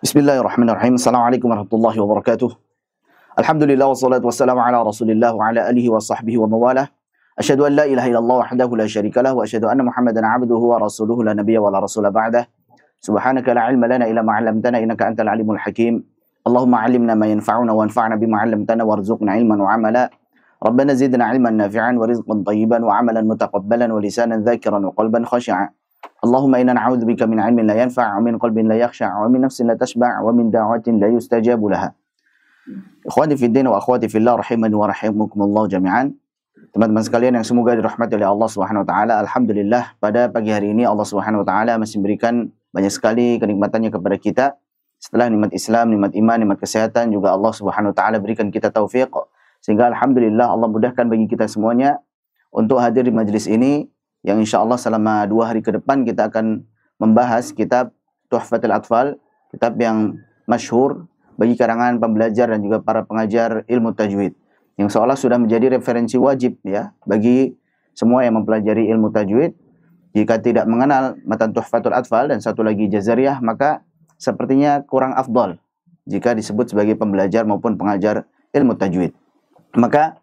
Bismillahirrahmanirrahim. Assalamualaikum warahmatullahi wabarakatuh. Alhamdulillah wassalatu wassalamu ala Rasulillah wa ala alihi wa sahbihi wa mawalah. Asyhadu an la ilaha illallah wahdahu la syarikalah wa asyhadu anna Muhammadan abduhu wa rasuluhu la nabiyya wa la rasula ba'dah. Subhanaka la ilma lana illa ma 'allamtana innaka antal alimul hakim. Allahumma 'allimna ma yanfa'una wa anfa'na bima 'allamtana warzuqna ilman wa 'amala. Rabbana zidna 'ilman nafi'an wa rizqan thayyiban wa 'amalan mutaqabbalan wa lisanan dzakiran wa qalban khashi'an. Allahumma inna na'udzubika min 'ilmin la yanfa' wa min qalbin la yakhsha' wa min nafsin la tashba' wa min da'watin la yustajabu laha. Ikhwani fid din wa akhwati fillah rahimani wa rahimakumullah jami'an. Teman-teman sekalian yang semoga dirahmati oleh Allah Subhanahu wa taala, alhamdulillah pada pagi hari ini Allah Subhanahu wa taala masih memberikan banyak sekali kenikmatannya kepada kita. Setelah nikmat Islam, nikmat iman, nikmat kesehatan, juga Allah Subhanahu wa taala berikan kita taufik sehingga alhamdulillah Allah mudahkan bagi kita semuanya untuk hadir di majelis ini yang insyaallah selama 2 hari ke depan kita akan membahas kitab Tuhfatul Atfal, kitab yang masyhur bagi kalangan pembelajar dan juga para pengajar ilmu tajwid, yang seolah sudah menjadi referensi wajib ya bagi semua yang mempelajari ilmu tajwid. Jika tidak mengenal matan Tuhfatul Atfal dan satu lagi Jazariyah, maka sepertinya kurang afdal jika disebut sebagai pembelajar maupun pengajar ilmu tajwid. Maka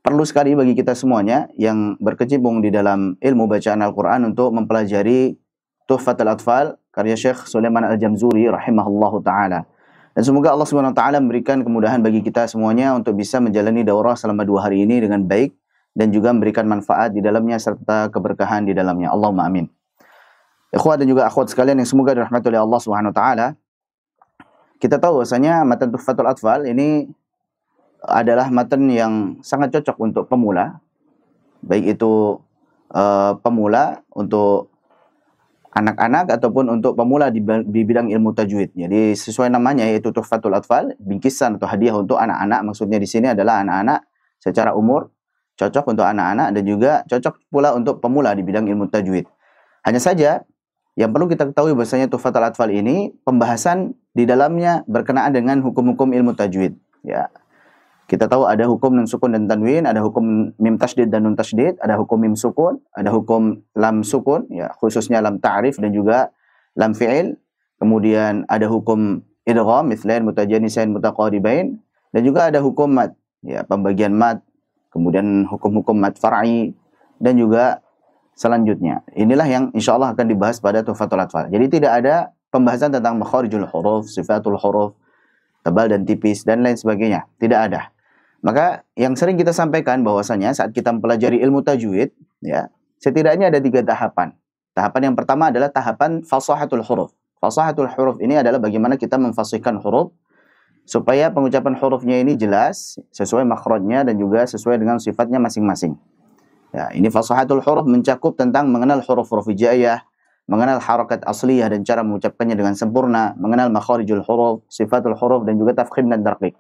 perlu sekali bagi kita semuanya yang berkecimpung di dalam ilmu bacaan Al-Quran untuk mempelajari Tuhfatul Atfal karya Syekh Sulaiman Al-Jamzuri rahimahullahu ta'ala. Dan semoga Allah Subhanahu wa taala memberikan kemudahan bagi kita semuanya untuk bisa menjalani daurah selama 2 hari ini dengan baik dan juga memberikan manfaat di dalamnya serta keberkahan di dalamnya. Allahumma amin. Ikhwat dan juga akhwat sekalian yang semoga dirahmati oleh Allah Subhanahu wa taala. Kita tahu bahwasanya matan Tuhfatul Atfal ini adalah matan yang sangat cocok untuk pemula, baik itu pemula untuk anak-anak ataupun untuk pemula di bidang ilmu tajwid. Jadi sesuai namanya yaitu Tuhfatul Atfal, bingkisan atau hadiah untuk anak-anak. Maksudnya di sini adalah anak-anak secara umur, cocok untuk anak-anak dan juga cocok pula untuk pemula di bidang ilmu tajwid. Hanya saja yang perlu kita ketahui bahwasanya Tuhfatul Atfal ini pembahasan di dalamnya berkenaan dengan hukum-hukum ilmu tajwid. Ya. Kita tahu ada hukum nun sukun dan tanwin, ada hukum mim tasydid dan nun tasydid, ada hukum mim sukun, ada hukum lam sukun, ya khususnya lam ta'rif dan juga lam fi'il. Kemudian ada hukum idgham, mithlain mutajanisain mutaqaribain, dan juga ada hukum mad, ya pembagian mad, kemudian hukum-hukum mad far'i dan juga selanjutnya. Inilah yang insyaallah akan dibahas pada Tuhfatul Atfal. Jadi tidak ada pembahasan tentang makharijul huruf, sifatul huruf, tebal dan tipis dan lain sebagainya. Tidak ada. Maka yang sering kita sampaikan bahwasanya saat kita mempelajari ilmu tajwid, ya, setidaknya ada 3 tahapan. Tahapan yang pertama adalah tahapan fasahatul huruf. Fasahatul huruf ini adalah bagaimana kita memfasihkan huruf supaya pengucapan hurufnya ini jelas, sesuai makhrajnya dan juga sesuai dengan sifatnya masing-masing. Ya, ini fasahatul huruf mencakup tentang mengenal huruf-huruf hijaiyah, mengenal harakat asliyah dan cara mengucapkannya dengan sempurna, mengenal makharijul huruf, sifatul huruf dan juga tafkhim dan tarqiq.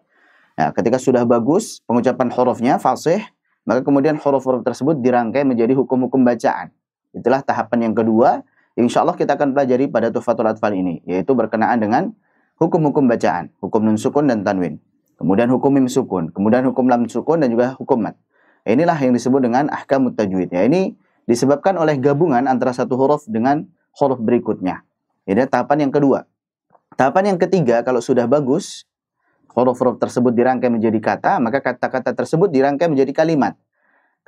Nah, ketika sudah bagus pengucapan hurufnya fasih, maka kemudian huruf-huruf tersebut dirangkai menjadi hukum-hukum bacaan. Itulah tahapan yang kedua yang insyaallah kita akan pelajari pada Tuhfatul Atfal ini, yaitu berkenaan dengan hukum-hukum bacaan, hukum nun sukun dan tanwin, kemudian hukum mim sukun, kemudian hukum lam sukun dan juga hukum mad. Inilah yang disebut dengan ahkamut tajwid. Ya, ini disebabkan oleh gabungan antara satu huruf dengan huruf berikutnya. Ini tahapan yang kedua. Tahapan yang ketiga, kalau sudah bagus huruf-huruf tersebut dirangkai menjadi kata, maka kata-kata tersebut dirangkai menjadi kalimat.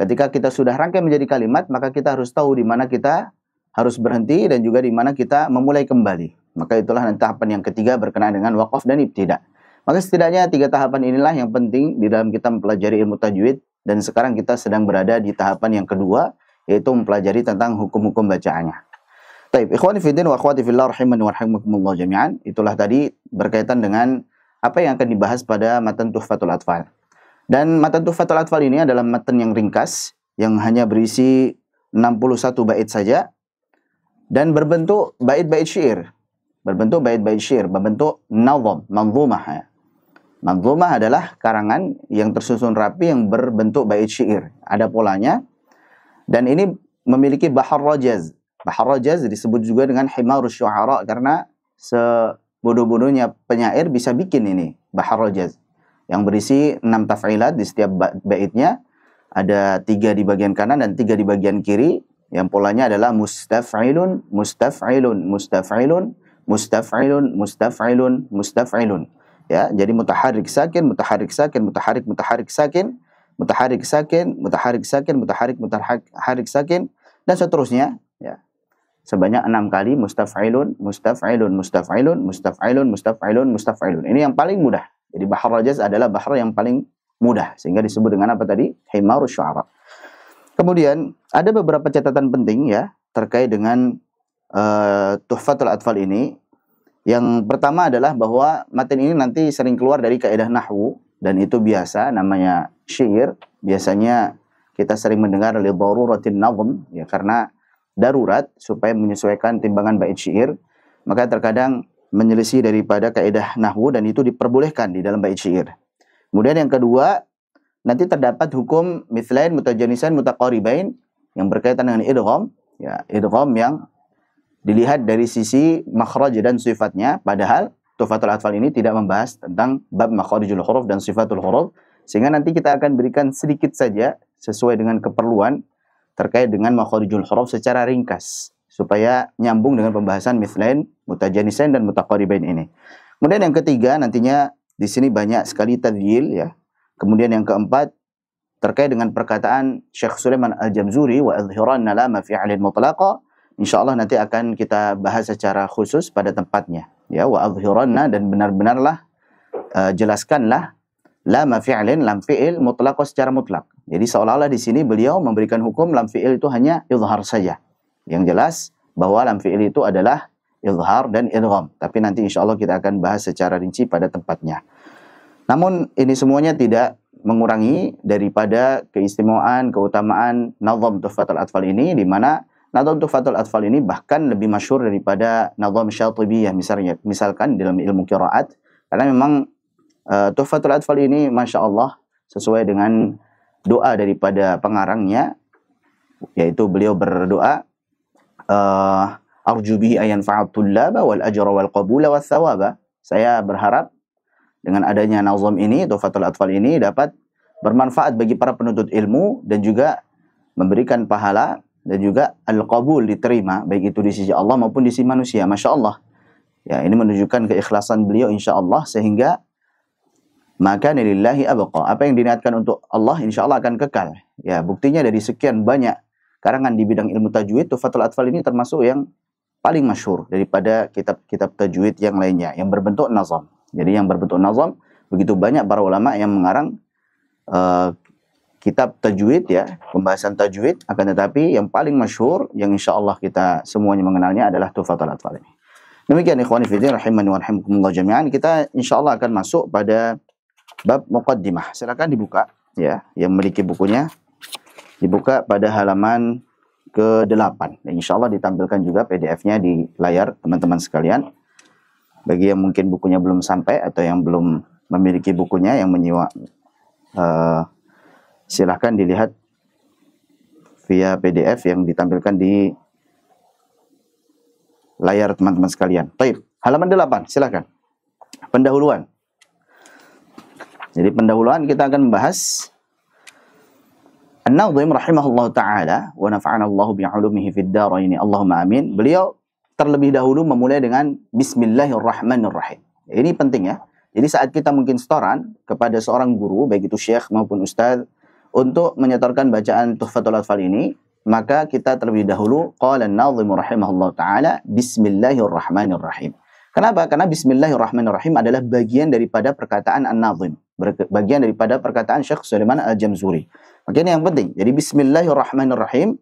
Ketika kita sudah rangkai menjadi kalimat, maka kita harus tahu di mana kita harus berhenti dan juga di mana kita memulai kembali. Maka itulah tahapan yang ketiga berkenaan dengan waqaf dan ibtida. Maka setidaknya 3 tahapan inilah yang penting di dalam kita mempelajari ilmu tajwid, dan sekarang kita sedang berada di tahapan yang kedua, yaitu mempelajari tentang hukum-hukum bacaannya. Baik, ikhwani fi din wa akhwati fillah rahimani wa rahimakumullah jami'an. Itulah tadi berkaitan dengan apa yang akan dibahas pada matan Tuhfatul Atfal. Dan matan Tuhfatul Atfal ini adalah matan yang ringkas, yang hanya berisi 61 bait saja, dan berbentuk bait-bait syair. Berbentuk bait-bait syair, berbentuk nazam, manzumah. Ya. Manzumah adalah karangan yang tersusun rapi yang berbentuk bait syair. Ada polanya, dan ini memiliki bahar rajaz. Bahar rajaz disebut juga dengan himarus syu'ara karena bodoh-bodohnya penyair bisa bikin ini bahar rajaz yang berisi 6 taf'ilat di setiap baitnya, ada 3 di bagian kanan dan 3 di bagian kiri, yang polanya adalah mustaf'ilun, mustaf'ilun, mustaf'ilun, mustaf'ilun, mustaf'ilun, mustaf'ilun. Ya, jadi mutaharrik sakin, mutaharrik sakin, mutaharrik mutaharrik sakin, mutaharrik sakin, mutaharrik sakin, mutaharrik mutaharrik sakin, dan seterusnya. Ya, sebanyak 6 kali mustaf'ilun, mustaf'ilun, mustaf'ilun, mustaf'ilun, mustaf'ilun, mustaf'ilun. Ini yang paling mudah. Jadi bahr rajaz adalah bahr yang paling mudah, sehingga disebut dengan apa tadi? Himarus syu'ara. Kemudian ada beberapa catatan penting ya terkait dengan Tuhfatul Atfal ini. Yang pertama adalah bahwa materi ini nanti sering keluar dari kaidah nahwu, dan itu biasa, namanya syair. Biasanya kita sering mendengar li daruratin nazm, ya, karena darurat supaya menyesuaikan timbangan bait syair, maka terkadang menyelisih daripada kaidah nahwu, dan itu diperbolehkan di dalam bait syair. Kemudian yang kedua, nanti terdapat hukum mithlain, mutajanisan, mutaqaribain yang berkaitan dengan idgham, ya, idgham yang dilihat dari sisi makhraj dan sifatnya, padahal Tuhfatul Atfal ini tidak membahas tentang bab makhrijul huruf dan sifatul huruf, sehingga nanti kita akan berikan sedikit saja sesuai dengan keperluan terkait dengan makhrijul huruf secara ringkas supaya nyambung dengan pembahasan mithlain, mutajanisain dan mutaqaribain ini. Kemudian yang ketiga, nantinya di sini banyak sekali tadhyil, ya. Kemudian yang keempat terkait dengan perkataan Syekh Sulaiman Al-Jamzuri, wa adhiranna lama fi'alin mutlaqa. Insyaallah nanti akan kita bahas secara khusus pada tempatnya, ya. Wa adhiranna, dan benar-benarlah jelaskanlah lama fi'lin, lam fi'il mutlaqa secara mutlak. Jadi seolah-olah di sini beliau memberikan hukum lam fi'il itu hanya izhar saja. Yang jelas bahwa lam fi'il itu adalah izhar dan idgham, tapi nanti insyaallah kita akan bahas secara rinci pada tempatnya. Namun ini semuanya tidak mengurangi daripada keistimewaan, keutamaan nazam Tuhfatul Atfal ini, di mana nazam Tuhfatul Atfal ini bahkan lebih masyhur daripada nazam Syatibiyah misalkan dalam ilmu qiraat, karena memang Tuhfatul Atfal ini Masya Allah sesuai dengan doa daripada pengarangnya, yaitu beliau berdoa, arju bihi ayan fa'at tullaba wal ajra wal qabula wal thawaba. Saya berharap dengan adanya nazam ini, Tuhfatul Atfal ini dapat bermanfaat bagi para penuntut ilmu, dan juga memberikan pahala, dan juga al-qabul, diterima, baik itu di sisi Allah maupun di sisi manusia. Masya Allah. Ya, ini menunjukkan keikhlasan beliau insya Allah, sehingga maka lillahi abqa. Apa yang diniatkan untuk Allah insya Allah akan kekal. Ya, buktinya dari sekian banyak karangan di bidang ilmu tajwid, Tuhfatul Atfal ini termasuk yang paling masyhur daripada kitab-kitab tajwid yang lainnya yang berbentuk nazam. Jadi yang berbentuk nazam, begitu banyak para ulama yang mengarang kitab tajwid, ya, pembahasan tajwid, akan tetapi yang paling masyhur yang insya Allah kita semuanya mengenalnya adalah Tuhfatul Atfal ini. Demikian ikhwani fillah rahimani wa rahimakumullah jami'an, kita insya Allah akan masuk pada bab muqaddimah. Silakan dibuka, ya, yang memiliki bukunya dibuka pada halaman ke-8. Dan insya Allah ditampilkan juga PDF-nya di layar teman-teman sekalian. Bagi yang mungkin bukunya belum sampai atau yang belum memiliki bukunya, yang menyimak, silahkan dilihat via PDF yang ditampilkan di layar teman-teman sekalian. Baik, halaman 8, silahkan. Pendahuluan. Jadi pendahuluan kita akan membahas An-Nadhim rahimahullah ta'ala wa nafa'ana Allah bi'ulumihi fid dharain, Allahumma amin. Beliau terlebih dahulu memulai dengan Bismillahirrahmanirrahim. Ini penting, ya. Jadi saat kita mungkin setoran kepada seorang guru, baik itu syekh maupun ustaz, untuk menyetorkan bacaan Tuhfatul Atfal ini, maka kita terlebih dahulu qala an-nadhim rahimahullah ta'ala Bismillahirrahmanirrahim. Kenapa? Karena Bismillahirrahmanirrahim adalah bagian daripada perkataan an-nadhim, bagian daripada perkataan Syekh Sulaiman Al-Jamzuri. Maka ini yang penting. Jadi Bismillahirrahmanirrahim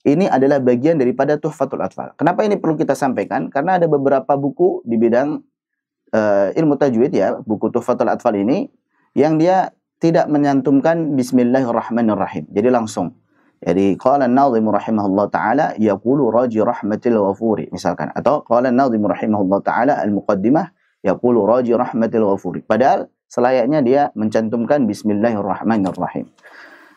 ini adalah bagian daripada Tuhfatul Atfal. Kenapa ini perlu kita sampaikan? Karena ada beberapa buku di bidang ilmu tajwid, ya, buku Tuhfatul Atfal ini yang dia tidak menyantumkan Bismillahirrahmanirrahim. Jadi langsung. Jadi qala an-nadhim rahimahullah taala yaqulu raji rahmatil ghafuri misalkan, atau qala an-nadhim rahimahullah taala al-muqaddimah yaqulu raji rahmatil ghafuri. Padahal selayaknya dia mencantumkan Bismillahirrahmanirrahim.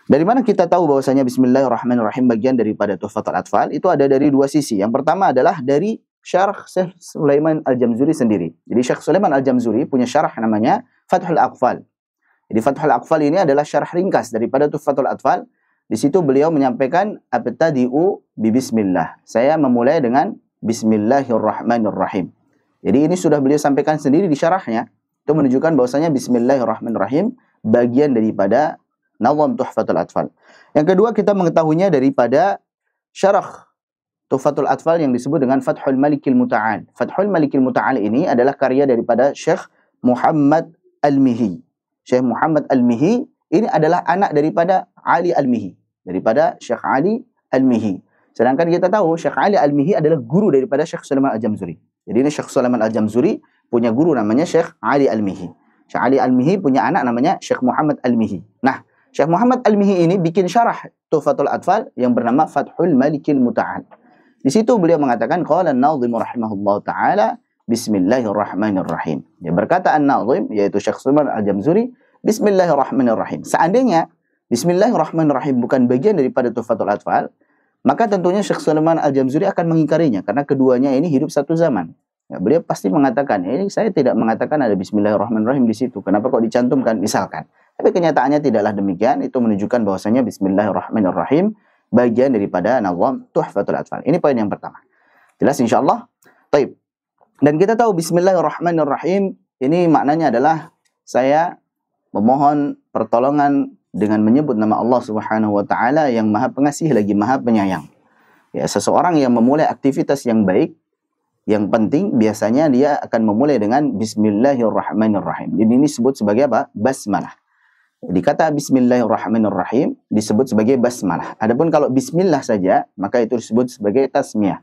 Dari mana kita tahu bahwasanya Bismillahirrahmanirrahim bagian daripada Tuhfatul Atfal? Itu ada dari dua sisi. Yang pertama adalah dari syarah Syekh Sulaiman Al-Jamzuri sendiri. Jadi Syekh Sulaiman Al-Jamzuri punya syarah namanya Fathul Aqfal. Jadi Fathul Aqfal ini adalah syarah ringkas daripada Tuhfatul Atfal. Di situ beliau menyampaikan abtadi'u bi bismillah. Saya memulai dengan Bismillahirrahmanirrahim. Jadi ini sudah beliau sampaikan sendiri di syarahnya. Itu menunjukkan bahwasanya Bismillahirrahmanirrahim bagian daripada Nazam Tuhfatul Atfal. Yang kedua, kita mengetahuinya daripada syarah Tuhfatul Atfal yang disebut dengan Fathul Malikil Muta'al. Fathul Malikil Muta'al ini adalah karya daripada Syekh Muhammad Al-Mihi. Syekh Muhammad Al-Mihi ini adalah anak daripada Ali Al-Mihi, daripada Syekh Ali Al-Mihi. Sedangkan kita tahu Syekh Ali Al-Mihi adalah guru daripada Syekh Sulaiman Al-Jamzuri. Jadi ini Syekh Sulaiman Al-Jamzuri punya guru namanya Syekh Ali Al-Mihi. Syekh Ali Al-Mihi punya anak namanya Syekh Muhammad Al-Mihi. Nah, Syekh Muhammad Al-Mihi ini bikin syarah Tuhfatul Atfal yang bernama Fathul Malikil Muta'al. Di situ beliau mengatakan qala an-nazim rahimahullahu taala Bismillahirrahmanirrahim. Dia berkata an-nazim yaitu Syekh Sulaiman Al-Jamzuri, Bismillahirrahmanirrahim. Seandainya Bismillahirrahmanirrahim bukan bagian daripada Tuhfatul Atfal, maka tentunya Syekh Sulaiman Al-Jamzuri akan mengingkarinya karena keduanya ini hidup satu zaman. Ya, beliau pasti mengatakan, ini saya tidak mengatakan ada Bismillahirrahmanirrahim di situ. Kenapa kok dicantumkan misalkan? Tapi kenyataannya tidaklah demikian. Itu menunjukkan bahwasanya Bismillahirrahmanirrahim bagian daripada Nazam Tuhfatul Atfal. Ini poin yang pertama. Jelas insyaallah? Baik. Dan kita tahu Bismillahirrahmanirrahim ini maknanya adalah saya memohon pertolongan dengan menyebut nama Allah Subhanahu wa taala yang Maha Pengasih lagi Maha Penyayang. Ya, seseorang yang memulai aktivitas yang baik, yang penting biasanya dia akan memulai dengan Bismillahirrahmanirrahim. Ini disebut sebagai apa? Basmalah. Jadi kata Bismillahirrahmanirrahim disebut sebagai basmalah. Adapun kalau bismillah saja, maka itu disebut sebagai tasmiyah.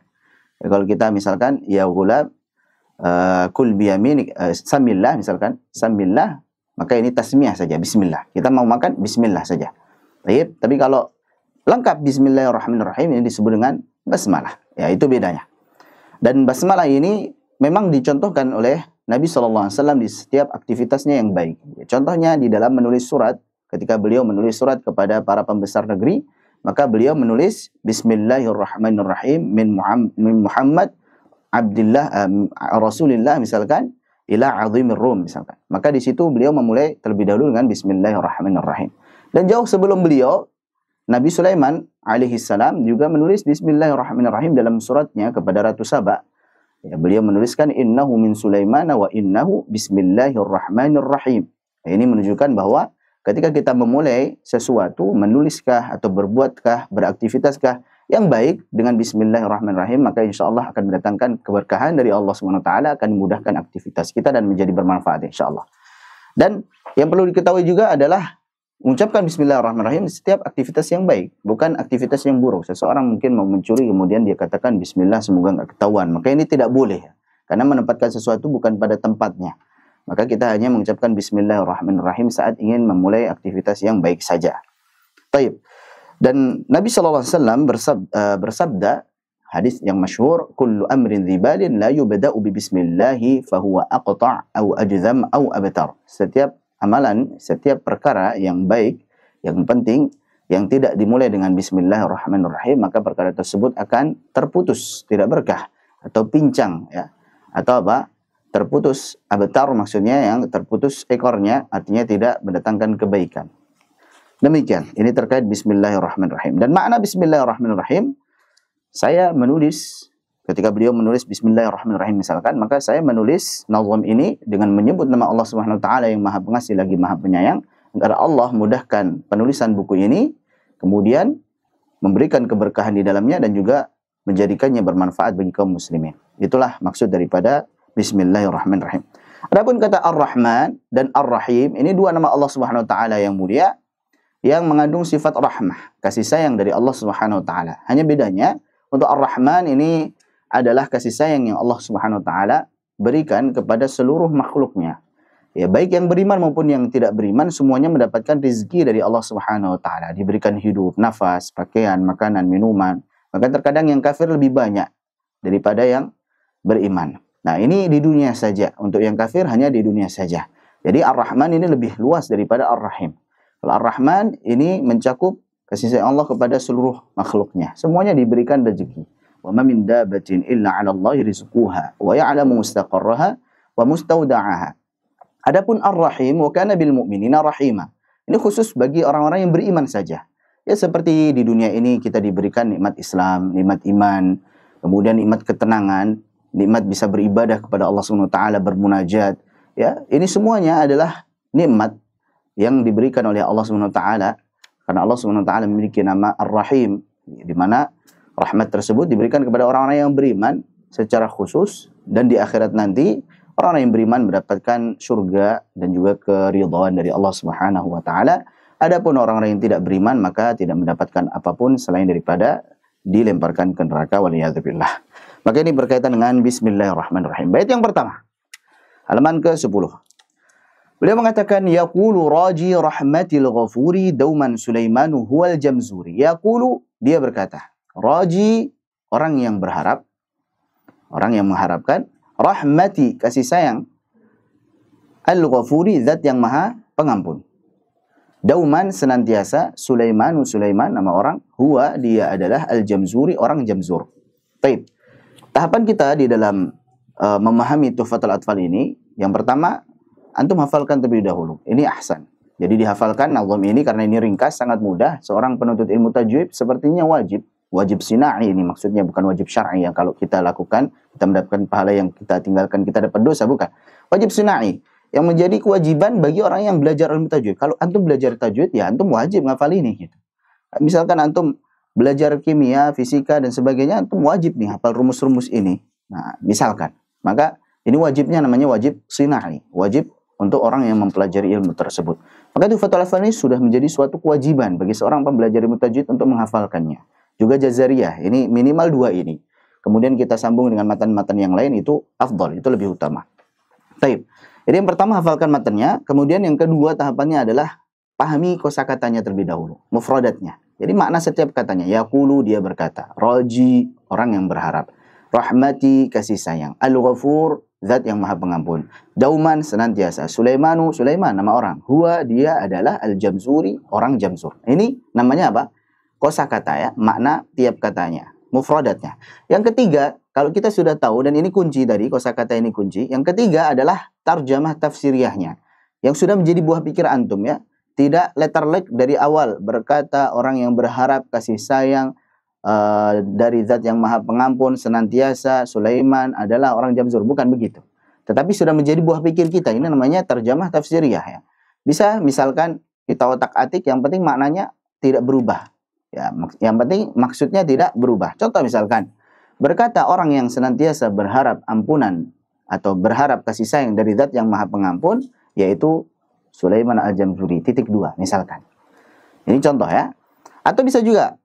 Ya, kalau kita misalkan ya ghulam kul biyaminik samillah misalkan, samillah, maka ini tasmiyah saja, bismillah. Kita mau makan bismillah saja. Baik, tapi kalau lengkap Bismillahirrahmanirrahim ini disebut dengan basmalah. Ya, itu bedanya. Dan basmalah ini memang dicontohkan oleh Nabi SAW di setiap aktivitasnya yang baik. Contohnya di dalam menulis surat, ketika beliau menulis surat kepada para pembesar negeri, maka beliau menulis Bismillahirrahmanirrahim min Muhammad Abdillah Rasulillah misalkan ila azimir Rum misalkan. Maka di situ beliau memulai terlebih dahulu dengan Bismillahirrahmanirrahim. Dan jauh sebelum beliau, Nabi Sulaiman alaihi salam juga menulis Bismillahirrahmanirrahim dalam suratnya kepada Ratu Saba. Ya, beliau menuliskan innahu min Sulaimana wa innahu bismillahirrahmanirrahim. Ya, ini menunjukkan bahwa ketika kita memulai sesuatu, menuliskah atau berbuatkah, beraktivitaskah yang baik dengan bismillahirrahmanirrahim, maka insyaallah akan mendatangkan keberkahan dari Allah SWT, akan memudahkan aktivitas kita dan menjadi bermanfaat insyaallah. Dan yang perlu diketahui juga adalah mengucapkan bismillahirrahmanirrahim setiap aktivitas yang baik, bukan aktivitas yang buruk. Seseorang mungkin mau mencuri kemudian dia katakan bismillah semoga enggak ketahuan. Maka ini tidak boleh. Karena menempatkan sesuatu bukan pada tempatnya. Maka kita hanya mengucapkan bismillahirrahmanirrahim saat ingin memulai aktivitas yang baik saja. Baik. Dan Nabi SAW bersabda, hadis yang masyhur, kullu amrin dzibalin la yubda'u bi bismillahi fahuwa aqta' au ajzam au abtar. Setiap amalan, setiap perkara yang baik, yang penting, yang tidak dimulai dengan bismillahirrahmanirrahim, maka perkara tersebut akan terputus, tidak berkah, atau pincang, ya, atau apa? Terputus, abtar maksudnya yang terputus ekornya, artinya tidak mendatangkan kebaikan. Demikian, ini terkait bismillahirrahmanirrahim. Dan makna bismillahirrahmanirrahim, saya menulis, ketika beliau menulis bismillahirrahmanirrahim misalkan, maka saya menulis nazam ini dengan menyebut nama Allah Subhanahu wa taala yang Maha Pengasih lagi Maha Penyayang, agar Allah mudahkan penulisan buku ini, kemudian memberikan keberkahan di dalamnya dan juga menjadikannya bermanfaat bagi kaum muslimin. Itulah maksud daripada bismillahirrahmanirrahim. Adapun kata Ar-Rahman dan Ar-Rahim, ini dua nama Allah Subhanahu wa taala yang mulia yang mengandung sifat rahmah, kasih sayang dari Allah Subhanahu wa taala. Hanya bedanya untuk Ar-Rahman ini adalah kasih sayang yang Allah Subhanahu wa taala berikan kepada seluruh makhluknya. Ya, baik yang beriman maupun yang tidak beriman, semuanya mendapatkan rezeki dari Allah Subhanahu wa taala, diberikan hidup, nafas, pakaian, makanan, minuman. Maka terkadang yang kafir lebih banyak daripada yang beriman. Nah, ini di dunia saja. Untuk yang kafir hanya di dunia saja. Jadi Ar-Rahman ini lebih luas daripada Ar-Rahim. Kalau Ar-Rahman ini mencakup kasih sayang Allah kepada seluruh makhluknya. Semuanya diberikan rezeki. Wa ma min dabbatin illa 'ala Allahi rizquha wa ya'lamu mustaqarraha wa mustawda'aha. Adapun Ar-Rahim wa kana bil mu'minina rahima. Ini khusus bagi orang-orang yang beriman saja. Ya, seperti di dunia ini kita diberikan nikmat Islam, nikmat iman, kemudian nikmat ketenangan. nikmat bisa beribadah kepada Allah Subhanahu wa taala, bermunajat. Ya, ini semuanya adalah nikmat yang diberikan oleh Allah Subhanahu wa taala, karena Allah Subhanahu wa taala memiliki nama Ar-Rahim, di mana rahmat tersebut diberikan kepada orang-orang yang beriman secara khusus, dan di akhirat nanti orang-orang yang beriman mendapatkan surga dan juga keridhaan dari Allah Subhanahu wa taala. Adapun orang-orang yang tidak beriman maka tidak mendapatkan apapun selain daripada dilemparkan ke neraka, waliyadzubillah. Maka ini berkaitan dengan bismillahirrahmanirrahim. Bait yang pertama, halaman ke-10. Beliau mengatakan, yaqulu raji rahmatil ghafuri dauman Sulaimanu huwal jamzuri. Yaqulu, dia berkata, raji, orang yang berharap, orang yang mengharapkan, rahmati, kasih sayang, al-ghafuri, zat yang maha pengampun. Dauman, senantiasa, Sulaimanu, Sulaiman, nama orang, huwa, dia adalah al-jamzuri, orang jamzur. Baik. Tahapan kita di dalam memahami Tuhfatul Atfal ini, yang pertama, antum hafalkan terlebih dahulu. Ini ahsan. Jadi dihafalkan nazam ini karena ini ringkas, sangat mudah. Seorang penuntut ilmu tajwid sepertinya wajib sina'i ini, maksudnya bukan wajib syar'i yang kalau kita lakukan kita mendapatkan pahala, yang kita tinggalkan kita dapat dosa, bukan. Wajib sina'i yang menjadi kewajiban bagi orang yang belajar ilmu tajwid. Kalau antum belajar tajwid, ya antum wajib ngafal ini gitu. Misalkan antum belajar kimia, fisika dan sebagainya, antum wajib nih hafal rumus-rumus ini. Nah, misalkan, maka ini wajibnya namanya wajib sina'i, wajib untuk orang yang mempelajari ilmu tersebut. Maka Tuhfatul Atfal ini sudah menjadi suatu kewajiban bagi seorang pembelajar ilmu tajwid untuk menghafalkannya. Juga jazariyah, ini minimal 2 ini. Kemudian kita sambung dengan matan-matan yang lain, itu afdal, itu lebih utama. Baik. Jadi yang pertama hafalkan matanya, kemudian yang kedua tahapannya adalah pahami kosakatanya terlebih dahulu, mufradatnya. Jadi makna setiap katanya. Yaqulu, dia berkata, raji, orang yang berharap, rahmati, kasih sayang, al-ghafur, zat yang maha pengampun, dauman, senantiasa, Sulaimanu, Sulaiman, nama orang, huwa, dia adalah al-jamzuri, orang jamzur. Ini namanya apa? Kosakata, ya, makna tiap katanya, mufradatnya. Yang ketiga, kalau kita sudah tahu, dan ini kunci tadi, kosakata ini kunci. Yang ketiga adalah tarjamah tafsiriyahnya, yang sudah menjadi buah pikir antum, ya. Tidak letterlek dari awal berkata orang yang berharap kasih sayang dari zat yang maha pengampun senantiasa, Sulaiman adalah orang jamzur, bukan begitu. Tetapi sudah menjadi buah pikir kita, ini namanya tarjamah tafsiriyah, ya. Bisa misalkan kita otak-atik, yang penting maknanya tidak berubah. Ya, yang penting maksudnya tidak berubah. Contoh misalkan, berkata orang yang senantiasa berharap ampunan atau berharap kasih sayang dari zat yang maha pengampun, yaitu Sulaiman al-Jamzuri, titik 2 misalkan. Ini contoh, ya. Atau bisa juga,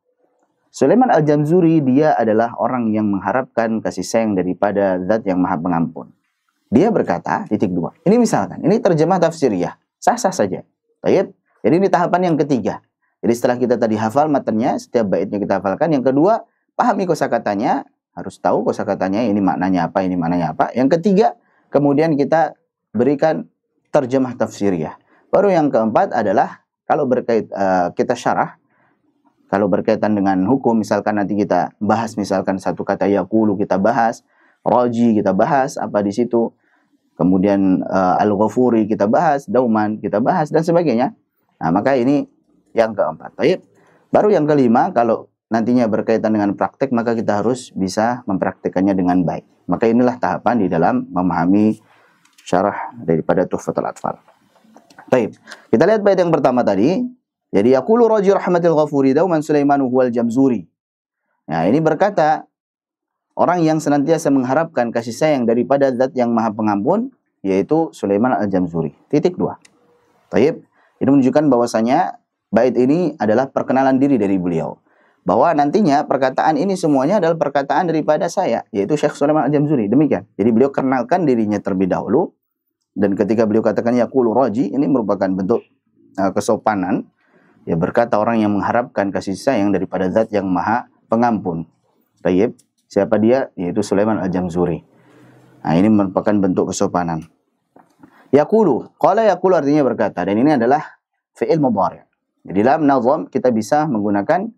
Sulaiman al-Jamzuri, dia adalah orang yang mengharapkan kasih sayang daripada zat yang maha pengampun. Dia berkata, titik 2. Ini misalkan, ini terjemah tafsiriyah. Sah-sah saja. Baik. Jadi ini tahapan yang ketiga. Jadi setelah kita tadi hafal matanya, setiap baitnya kita hafalkan. Yang kedua, pahami kosakatanya, harus tahu kosakatanya ini maknanya apa, ini maknanya apa. Yang ketiga, kemudian kita berikan terjemah tafsiriyah. Baru yang keempat adalah kalau kita syarah, kalau berkaitan dengan hukum, misalkan nanti kita bahas misalkan satu kata yaqulu kita bahas, raji kita bahas apa di situ, kemudian al-ghafuri kita bahas, dauman kita bahas dan sebagainya. Nah, maka ini yang keempat. Baik. Baru yang kelima, kalau nantinya berkaitan dengan praktek, maka kita harus bisa mempraktekannya dengan baik. Maka inilah tahapan di dalam memahami syarah daripada Tuhfatul Atfal. Baik, kita lihat bait yang pertama tadi. Jadi yaqulu raji rahmatil ghafuri dauman Sulaimanu huwal jamzuri. Nah, ini berkata orang yang senantiasa mengharapkan kasih sayang daripada zat yang maha pengampun, yaitu Sulaiman al-Jamzuri. Titik 2. Baik, ini menunjukkan bahwasanya bait ini adalah perkenalan diri dari beliau. Bahwa nantinya perkataan ini semuanya adalah perkataan daripada saya, yaitu Syekh Sulaiman al-Jamzuri. Demikian. Jadi beliau kenalkan dirinya terlebih dahulu. Dan ketika beliau katakan yaqulu raji, ini merupakan bentuk kesopanan. Ya, berkata orang yang mengharapkan kasih sayang daripada zat yang maha pengampun. Baik. Siapa dia? Yaitu Sulaiman al-Jamzuri. Nah, ini merupakan bentuk kesopanan. Yaqulu. Qala yaqulu artinya berkata. Dan ini adalah fi'il mudhari'. Jadi dalam nazam kita bisa menggunakan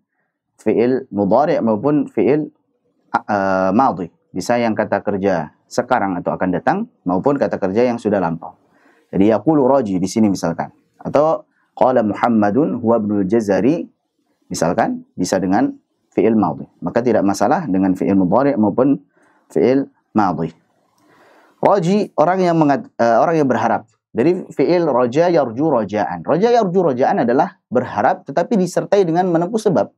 fi'il mudhari' maupun fi'il madhi. Bisa yang kata kerja sekarang atau akan datang maupun kata kerja yang sudah lampau. Jadi yaqulu raji di sini misalkan. Atau qala Muhammadun huwa ibnul Jazari misalkan bisa dengan fi'il madhi. Maka tidak masalah dengan fi'il mudhari' maupun fi'il madhi. Raji orang yang berharap. Dari fi'il raja yarju rajaan. Raja yarju rajaan adalah berharap tetapi disertai dengan menempuh sebab.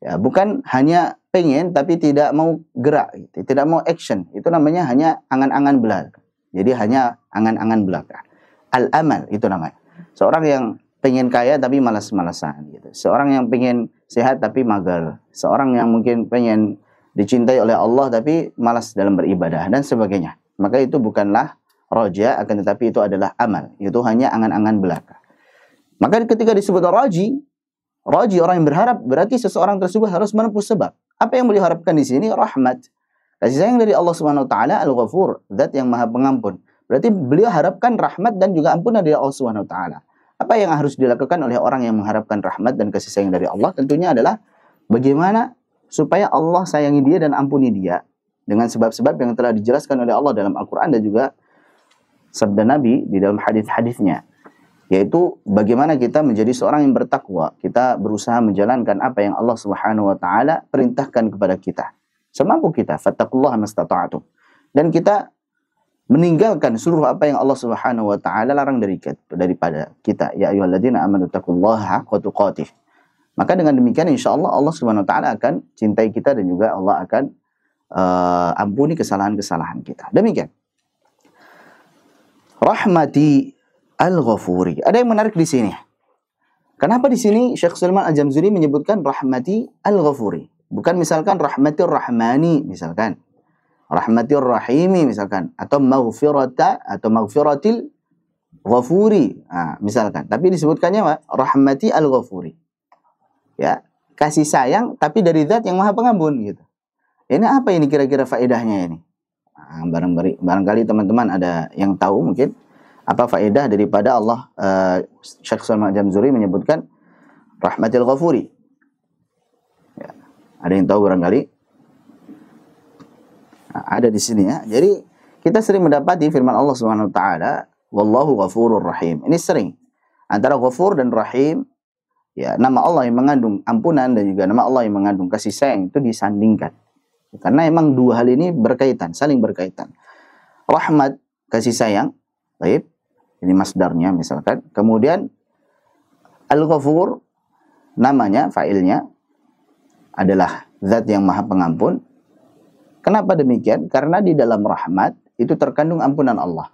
Ya, bukan hanya pengen tapi tidak mau gerak, gitu. Tidak mau action. Itu namanya hanya angan-angan belaka. Jadi hanya angan-angan belaka. Al-amal itu namanya. Seorang yang pengen kaya tapi malas-malasan gitu. Seorang yang pengen sehat tapi mager. Seorang yang mungkin pengen dicintai oleh Allah tapi malas dalam beribadah dan sebagainya. Maka itu bukanlah raja, akan tetapi itu adalah amal. Itu hanya angan-angan belaka. Maka ketika disebut raji orang yang berharap, berarti seseorang tersebut harus menempuh sebab. Apa yang beliau harapkan di sini? Rahmat. Kasih sayang dari Allah Subhanahu wa taala, Al-Ghafur, Zat yang Maha Pengampun. Berarti beliau harapkan rahmat dan juga ampunan dari Allah Subhanahu wa taala. Apa yang harus dilakukan oleh orang yang mengharapkan rahmat dan kasih sayang dari Allah? Tentunya adalah bagaimana supaya Allah sayangi dia dan ampuni dia dengan sebab-sebab yang telah dijelaskan oleh Allah dalam Al-Qur'an dan juga sabda Nabi di dalam hadis-hadisnya. Yaitu bagaimana kita menjadi seorang yang bertakwa. Kita berusaha menjalankan apa yang Allah Subhanahu wa taala perintahkan kepada kita. Semampu kita, fattaqullaha mastata'tum. Dan kita meninggalkan seluruh apa yang Allah Subhanahu wa taala larang daripada kita. Ya ayyuhalladzina amanu taqullaha haqqa tuqatih. Maka dengan demikian insyaallah Allah Subhanahu wa taala akan cintai kita dan juga Allah akan ampuni kesalahan-kesalahan kita. Demikian. Rahmati Al-Ghafuri. Ada yang menarik di sini. Kenapa di sini Syekh Sulaiman Al-Jamzuri menyebutkan Rahmati Al-Ghafuri? Bukan misalkan Rahmatir Rahmani misalkan. Rahmatir Rahimi misalkan, atau Maghfiratil Ghafuri. Nah, misalkan. Tapi disebutkannya apa? Rahmati Al-Ghafuri. Ya, kasih sayang tapi dari Zat yang Maha Pengampun gitu. Ini apa ini kira-kira faedahnya ini? Nah, barangkali teman-teman ada yang tahu mungkin apa faedah daripada Allah Syekh Sulaiman Al-Jamzuri menyebutkan Rahmatil Ghafuri. Ya, ada yang tahu barangkali? Nah, ada di sini ya. Jadi kita sering mendapati firman Allah Subhanahu wa taala, wallahu ghafurur rahim. Ini sering. Antara ghafur dan rahim, ya, nama Allah yang mengandung ampunan dan juga nama Allah yang mengandung kasih sayang itu disandingkan. Karena emang dua hal ini berkaitan, saling berkaitan. Rahmat, kasih sayang, baik. Ini masdarnya misalkan. Kemudian Al-Ghafur namanya, fa'ilnya adalah Zat yang Maha Pengampun. Kenapa demikian? Karena di dalam rahmat itu terkandung ampunan Allah.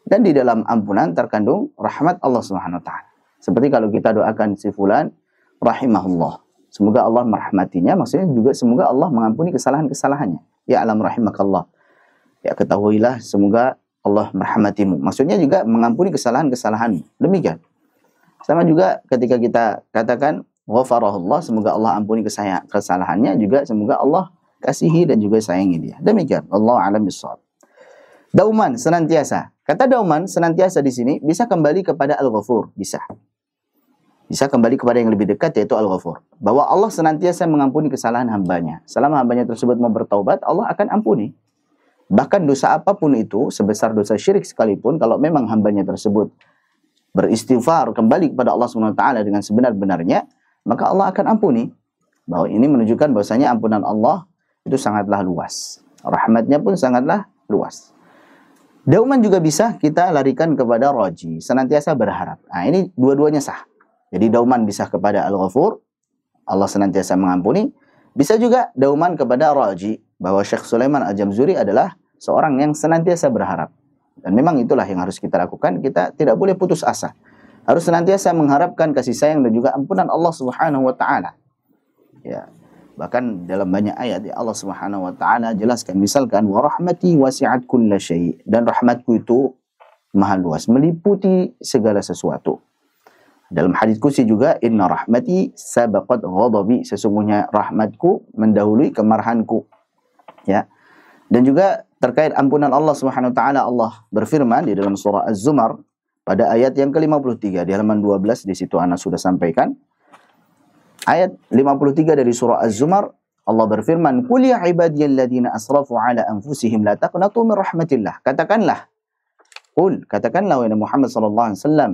Dan di dalam ampunan terkandung rahmat Allah Subhanahu wa taala. Seperti kalau kita doakan si fulan rahimahullah. Semoga Allah merahmatinya, maksudnya juga semoga Allah mengampuni kesalahan-kesalahannya. Ya alam rahimakallah. Ya ketahuilah semoga Allah merahmatimu. Maksudnya juga mengampuni kesalahan-kesalahanmu. Demikian. Sama juga ketika kita katakan ghafarahullah, semoga Allah ampuni kesalahannya, juga semoga Allah kasihi dan juga sayangi dia. Demikian. Allah a'lam bishawab. Dauman, senantiasa. Kata dauman, senantiasa di sini bisa kembali kepada Al-Ghafur. Bisa. Bisa kembali kepada yang lebih dekat, yaitu Al-Ghafur. Bahwa Allah senantiasa mengampuni kesalahan hambanya. Selama hambanya tersebut mau bertaubat, Allah akan ampuni. Bahkan dosa apapun itu, sebesar dosa syirik sekalipun, kalau memang hambanya tersebut beristighfar kembali kepada Allah SWT dengan sebenar-benarnya, maka Allah akan ampuni. Bahwa ini menunjukkan bahwasanya ampunan Allah itu sangatlah luas. Rahmatnya pun sangatlah luas. Dauman juga bisa kita larikan kepada roji, senantiasa berharap. Nah, ini dua-duanya sah. Jadi dauman bisa kepada Al-Ghafur, Allah senantiasa mengampuni. Bisa juga dauman kepada roji, bahwa Syekh Sulaiman Al-Jamzuri adalah seorang yang senantiasa berharap. Dan memang itulah yang harus kita lakukan. Kita tidak boleh putus asa. Harus senantiasa mengharapkan kasih sayang dan juga ampunan Allah Subhanahu wa taala. Ya. Bahkan dalam banyak ayat ya Allah Subhanahu wa taala jelaskan, misalkan wa rahmati wasi'at kulla syai', dan rahmatku itu maha luas, meliputi segala sesuatu. Dalam hadis qudsi juga, inna rahmati sabaqat ghadabi, sesungguhnya rahmatku mendahului kemarahanku. Ya. Dan juga terkait ampunan Allah Subhanahu wa taala, Allah berfirman di dalam surah Az-Zumar pada ayat yang ke-53 di halaman 12, di situ Ana sudah sampaikan. Ayat 53 dari surah Az-Zumar, Allah berfirman, "Qul ya ibadiyalladzina asrafu ala anfusihim la taqnatu min rahmatillah." Katakanlah, qul, katakanlah wahai Muhammad sallallahu alaihi wasallam,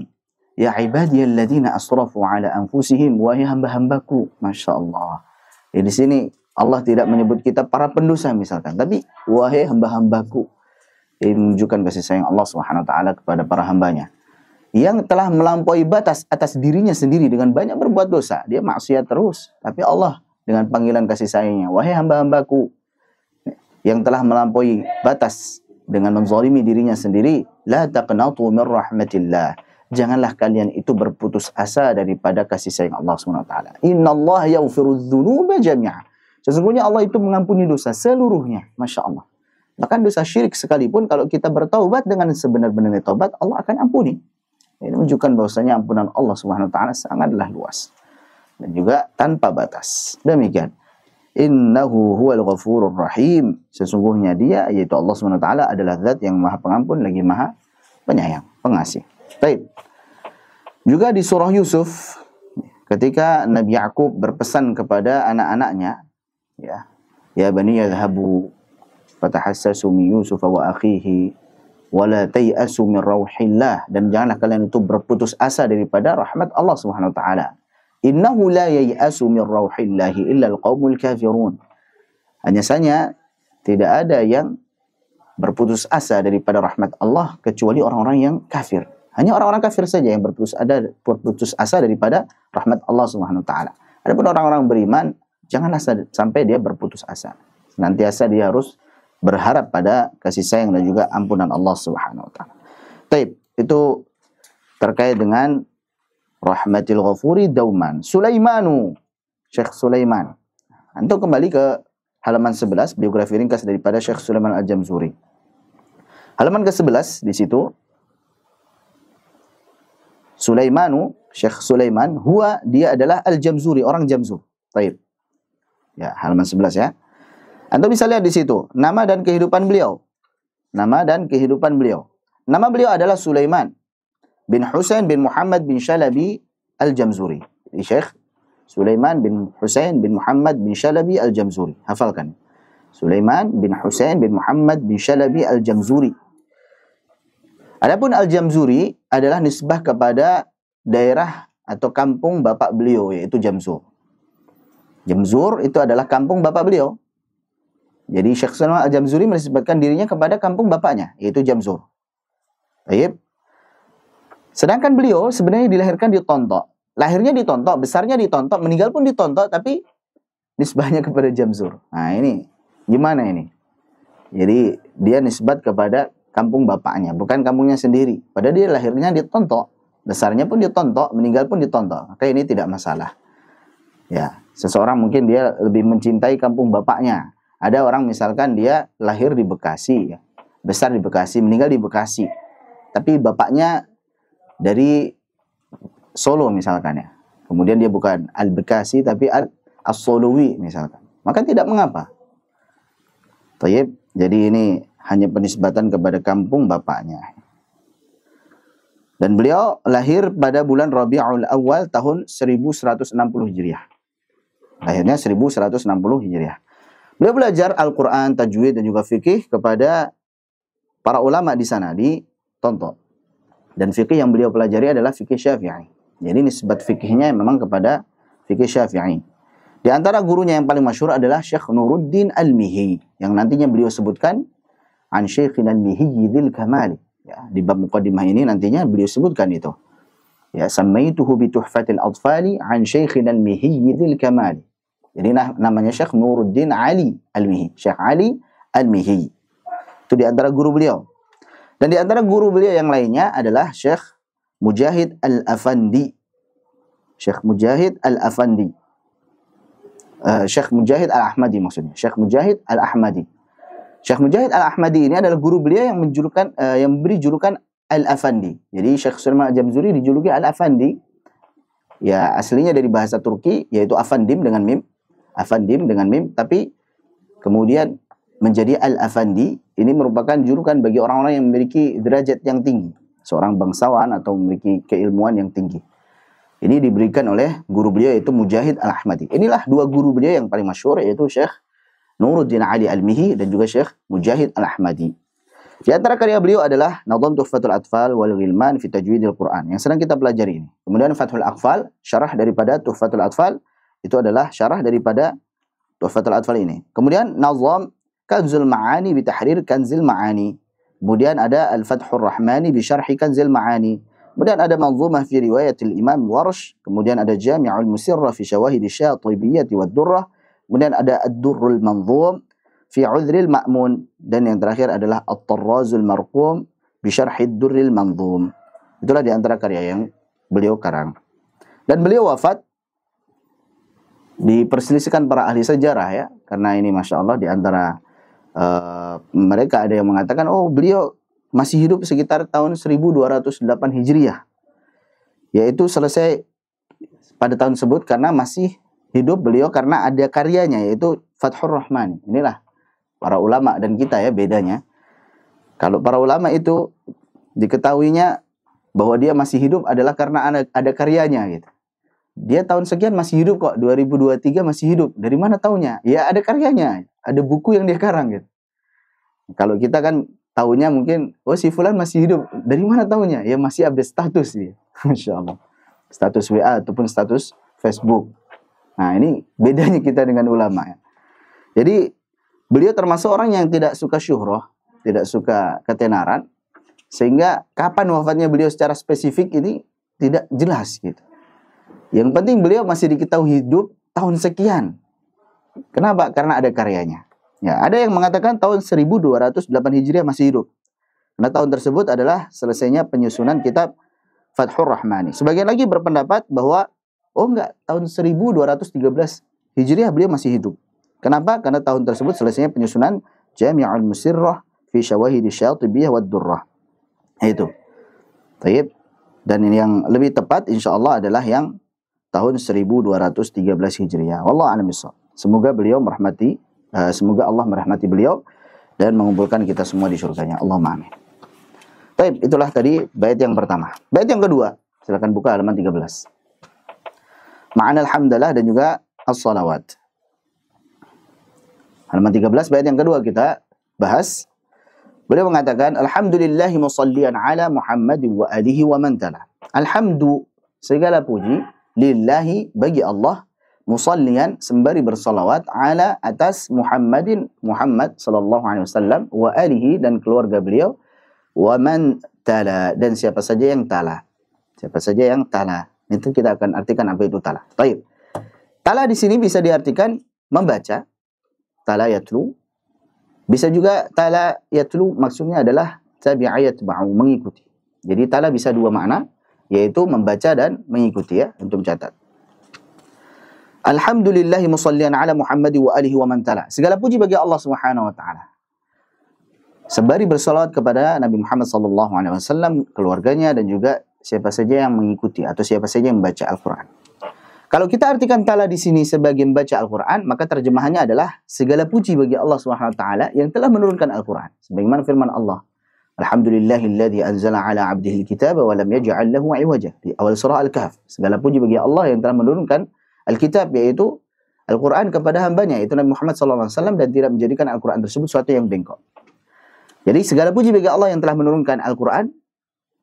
ya ibadiyalladzina asrafu ala anfusihim, wahai hamba-hambaku. Masya Allah. Di sini Allah tidak menyebut kita para pendosa misalkan, tapi wahai hamba-hambaku. Ini menunjukkan kasih sayang Allah Subhanahu wa taala kepada para hambanya yang telah melampaui batas atas dirinya sendiri dengan banyak berbuat dosa. Dia maksiat terus, tapi Allah dengan panggilan kasih sayangnya, wahai hamba-hambaku yang telah melampaui batas dengan menzalimi dirinya sendiri, la taqnatu min rahmatillah. Janganlah kalian itu berputus asa daripada kasih sayang Allah Subhanahu wa taala. Innallaha yaghfirudz dzunuba jami'a. Sesungguhnya Allah itu mengampuni dosa seluruhnya. Masya Allah. Bahkan dosa syirik sekalipun kalau kita bertaubat dengan sebenar-benarnya taubat, Allah akan ampuni. Ini menunjukkan bahwasanya ampunan Allah Subhanahu wa taala sangatlah luas dan juga tanpa batas. Demikian. Innahu huwal ghafurur rahim. Sesungguhnya dia, yaitu Allah Subhanahu wa taala, adalah zat yang Maha Pengampun lagi Maha Penyayang, Pengasih. Baik. Juga di surah Yusuf ketika Nabi Yakub berpesan kepada anak-anaknya, ya bani yadhhabu fatahassasu min Yusuf wa akhihi wala tayasu min rauhillah, dan janganlah kalian itu berputus asa daripada rahmat Allah Subhanahu wa taala. Innahu la yayasu min rauhillahi illa alqaumul kafirun. Hanya saja tidak ada yang berputus asa daripada rahmat Allah kecuali orang-orang yang kafir. Hanya orang-orang kafir saja yang berputus asa daripada rahmat Allah Subhanahu wa taala. Adapun orang-orang beriman, janganlah sampai dia berputus asa. Senantiasa dia harus berharap pada kasih sayang dan juga ampunan Allah Subhanahu wa taala. Baik, itu terkait dengan rahmatil ghafuri dauman. Sulaimanu, Syekh Sulaiman. Antum kembali ke halaman 11, biografi ringkas daripada Syekh Sulaiman Al-Jamzuri. Halaman ke-11 di situ. Sulaimanu, Syekh Sulaiman, huwa, dia adalah Al-Jamzuri, orang Jamzur. Baik. Ya, halaman 11 ya. Antum bisa lihat di situ nama dan kehidupan beliau. Nama dan kehidupan beliau. Nama beliau adalah Sulaiman bin Husain bin Muhammad bin Shalabi Al-Jamzuri. Jadi Syekh Sulaiman bin Husain bin Muhammad bin Shalabi Al-Jamzuri. Hafalkan. Sulaiman bin Husain bin Muhammad bin Shalabi Al-Jamzuri. Adapun Al-Jamzuri adalah nisbah kepada daerah atau kampung bapak beliau, yaitu Jamzur. Jamzur itu adalah kampung bapak beliau. Jadi Syekh Sulaiman Al-Jamzuri menisbatkan dirinya kepada kampung bapaknya, yaitu Jamzur. Baik. Sedangkan beliau sebenarnya dilahirkan di Tontok. Lahirnya di Tontok, besarnya di Tontok, meninggal pun di Tontok, tapi nisbahnya kepada Jamzur. Nah ini, gimana ini? Jadi dia nisbat kepada kampung bapaknya, bukan kampungnya sendiri. Padahal dia lahirnya di Tontok, besarnya pun di Tontok, meninggal pun di Tontok. Maka ini tidak masalah. Ya, seseorang mungkin dia lebih mencintai kampung bapaknya. Ada orang misalkan dia lahir di Bekasi, ya, besar di Bekasi, meninggal di Bekasi. Tapi bapaknya dari Solo misalkan ya. Kemudian dia bukan Al-Bekasi tapi As-Solowi misalkan. Maka tidak mengapa. Tayyib. Jadi ini hanya penisbatan kepada kampung bapaknya. Dan beliau lahir pada bulan Rabiul Awal tahun 1160 Hijriah. Lahirnya 1160 Hijriah. Beliau belajar Al-Quran, tajwid dan juga fikih kepada para ulama di sana, di Tontok. Dan fikih yang beliau pelajari adalah fikih Syafi'i. Jadi nisbat fikihnya memang kepada fikih Syafi'i. Di antara gurunya yang paling masyhur adalah Syekh Nuruddin Al-Mihi, yang nantinya beliau sebutkan an Syekhin Al-Mihi dzil Kamali. Ya, di bab muqaddimah ini nantinya beliau sebutkan itu. Ya, samaituhu bi tuhfatil atfali an Syekhin Al-Mihi dzil Kamali. Jadi namanya Syekh Nuruddin Ali Al-Mihi. Syekh Ali Al-Mihi. Itu di antara guru beliau. Dan di antara guru beliau yang lainnya adalah Syekh Mujahid Al-Afandi. Syekh Mujahid Al-Afandi. Syekh Mujahid Al-Ahmadi maksudnya. Syekh Mujahid Al-Ahmadi. Syekh Mujahid Al-Ahmadi ini adalah guru beliau yang memberi julukan Al-Afandi. Jadi Syekh Sulaiman Al-Jamzuri dijuluki Al-Afandi. Ya, aslinya dari bahasa Turki, yaitu Afandim dengan mim. Afandim dengan mim, tapi kemudian menjadi Al-Afandi. Ini merupakan julukan bagi orang-orang yang memiliki derajat yang tinggi, seorang bangsawan atau memiliki keilmuan yang tinggi. Ini diberikan oleh guru beliau yaitu Mujahid Al-Ahmadi. Inilah dua guru beliau yang paling masyhur, yaitu Syekh Nuruddin Ali Al-Mihi dan juga Syekh Mujahid Al-Ahmadi. Di antara karya beliau adalah Nadham Tuhfatul Atfal wal Ghilman fi Tajwidil Quran yang sedang kita pelajari ini. Kemudian Fathul Aqfal, syarah daripada Tuhfatul Atfal, itu adalah syarah daripada Tuhfatul Atfal ini. Kemudian nazam Kanzul Ma'ani bi tahrir Kanzil Ma'ani. Kemudian ada Al-Fathur Rahmani bi syarhi Kanzil Ma'ani. Kemudian ada Manzumah fi riwayatil Imam Warsh. Kemudian ada Jami'ul Musirrah fi Syawahid Syatibiyyah wad Durrah. Kemudian ada Ad-Durrul Manzum fi Udhril Ma'mun. Dan yang terakhir adalah At-Tarrazul Marqum bi syarhi Ad-Durril Manzum. Itulah di antara karya yang beliau karang. Dan beliau wafat diperselisihkan para ahli sejarah ya, karena ini masya Allah di antara mereka ada yang mengatakan oh beliau masih hidup sekitar tahun 1208 Hijriah, yaitu selesai pada tahun tersebut karena masih hidup beliau karena ada karyanya yaitu Fathur Rahman. Inilah para ulama dan kita ya bedanya. Kalau para ulama itu diketahuinya bahwa dia masih hidup adalah karena ada karyanya gitu. Dia tahun sekian masih hidup kok, 2023 masih hidup. Dari mana taunya? Ya ada karyanya, ada buku yang dia karang gitu. Kalau kita kan taunya mungkin, oh si fulan masih hidup. Dari mana taunya? Ya masih update status dia. Masya Allah. Status WA ataupun status Facebook. Nah ini bedanya kita dengan ulama ya. Jadi beliau termasuk orang yang tidak suka syuhrah, tidak suka ketenaran. Sehingga kapan wafatnya beliau secara spesifik ini tidak jelas gitu. Yang penting beliau masih diketahui hidup tahun sekian. Kenapa? Karena ada karyanya. Ya, ada yang mengatakan tahun 1208 Hijriah masih hidup. Karena tahun tersebut adalah selesainya penyusunan kitab Fathur Rahmani. Sebagian lagi berpendapat bahwa oh enggak, tahun 1213 Hijriah beliau masih hidup. Kenapa? Karena tahun tersebut selesainya penyusunan Jami'ul Musirrah fi Syawahid Syatibiyyah wad Durrah. Itu. Baik. Dan ini yang lebih tepat insyaallah adalah yang tahun 1213 Hijriah. Wallahu a'lam bishawab. Semoga beliau merahmati, semoga Allah merahmati beliau dan mengumpulkan kita semua di surganya. Allahumma amin. Baik, itulah tadi bait yang pertama. Bait yang kedua, silakan buka halaman 13. Ma'anal hamdalah dan juga as-salawat. Halaman 13 bait yang kedua kita bahas. Beliau mengatakan alhamdulillahi musallian ala Muhammadin wa alihi wa man tala. Alhamdu segala puji lillahi bagi Allah, musallian sembari bersalawat ala atas Muhammadin Muhammad sallallahu alaihi wasallam wa alihi dan keluarga beliau, wa man tala dan siapa saja yang tala. Siapa saja yang tala. Itu kita akan artikan apa itu tala. Baik. Tala di sini bisa diartikan membaca, tala yatlu. Bisa juga tala yatlu maksudnya adalah tabi'a yatba'u, mengikuti. Jadi tala bisa dua makna, yaitu membaca dan mengikuti ya, untuk catat. Alhamdulillahi musallian ala Muhammad wa alihi wa man tala. Segala puji bagi Allah Subhanahu wa taala. Sembari bersalawat kepada Nabi Muhammad sallallahu alaihi wasallam, keluarganya dan juga siapa saja yang mengikuti atau siapa saja yang membaca Al-Qur'an. Kalau kita artikan tala di sini sebagai membaca Al-Qur'an, maka terjemahannya adalah segala puji bagi Allah Subhanahu wa taala yang telah menurunkan Al-Qur'an. Sebagaimana firman Allah, alhamdulillahilladzi anzala ala 'abdihi al-kitaba wa lam yaj'al lahu 'iwaja. Di awal surah Al-Kahf. Segala puji bagi Allah yang telah menurunkan Al-Kitab, yaitu Al-Quran kepada hambanya, yaitu Nabi Muhammad SAW, dan tidak menjadikan Al-Quran tersebut suatu yang bengkok. Jadi segala puji bagi Allah yang telah menurunkan Al-Quran,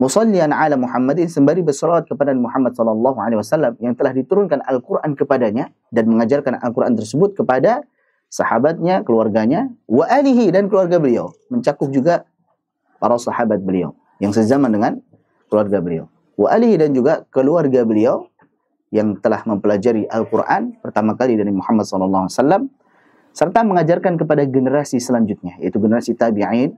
musallian ala Muhammadin, sembari bersalawat kepada Muhammad SAW yang telah diturunkan Al-Quran kepadanya dan mengajarkan Al-Quran tersebut kepada sahabatnya, keluarganya, wa alihi dan keluarga beliau, mencakup juga para sahabat beliau yang sezaman dengan keluarga beliau, wa alihi dan juga keluarga beliau yang telah mempelajari Al-Quran pertama kali dari Muhammad SAW, serta mengajarkan kepada generasi selanjutnya, yaitu generasi tabi'in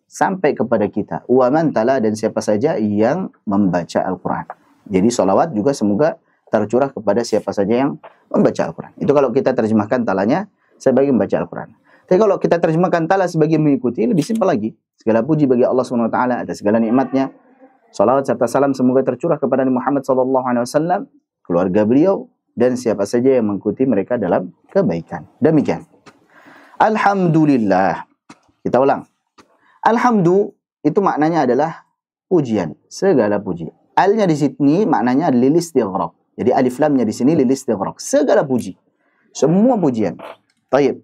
sampai kepada kita, wa man tala dan siapa saja yang membaca Al-Quran. Jadi salawat juga semoga tercurah kepada siapa saja yang membaca Al-Quran. Itu kalau kita terjemahkan talanya sebagai membaca Al-Quran. Tapi kalau kita terjemahkan tala sebagai mengikuti, lebih simpel lagi. Segala puji bagi Allah SWT atas segala nikmatnya. Salawat serta salam semoga tercurah kepada Nabi Muhammad SAW, keluarga beliau, dan siapa saja yang mengikuti mereka dalam kebaikan. Demikian. Alhamdulillah. Kita ulang. Alhamdu itu maknanya adalah pujian, segala puji. Alnya di sini maknanya lil istighraq. Jadi alif lamnya di sini lil istighraq. Segala puji. Semua pujian. Baik.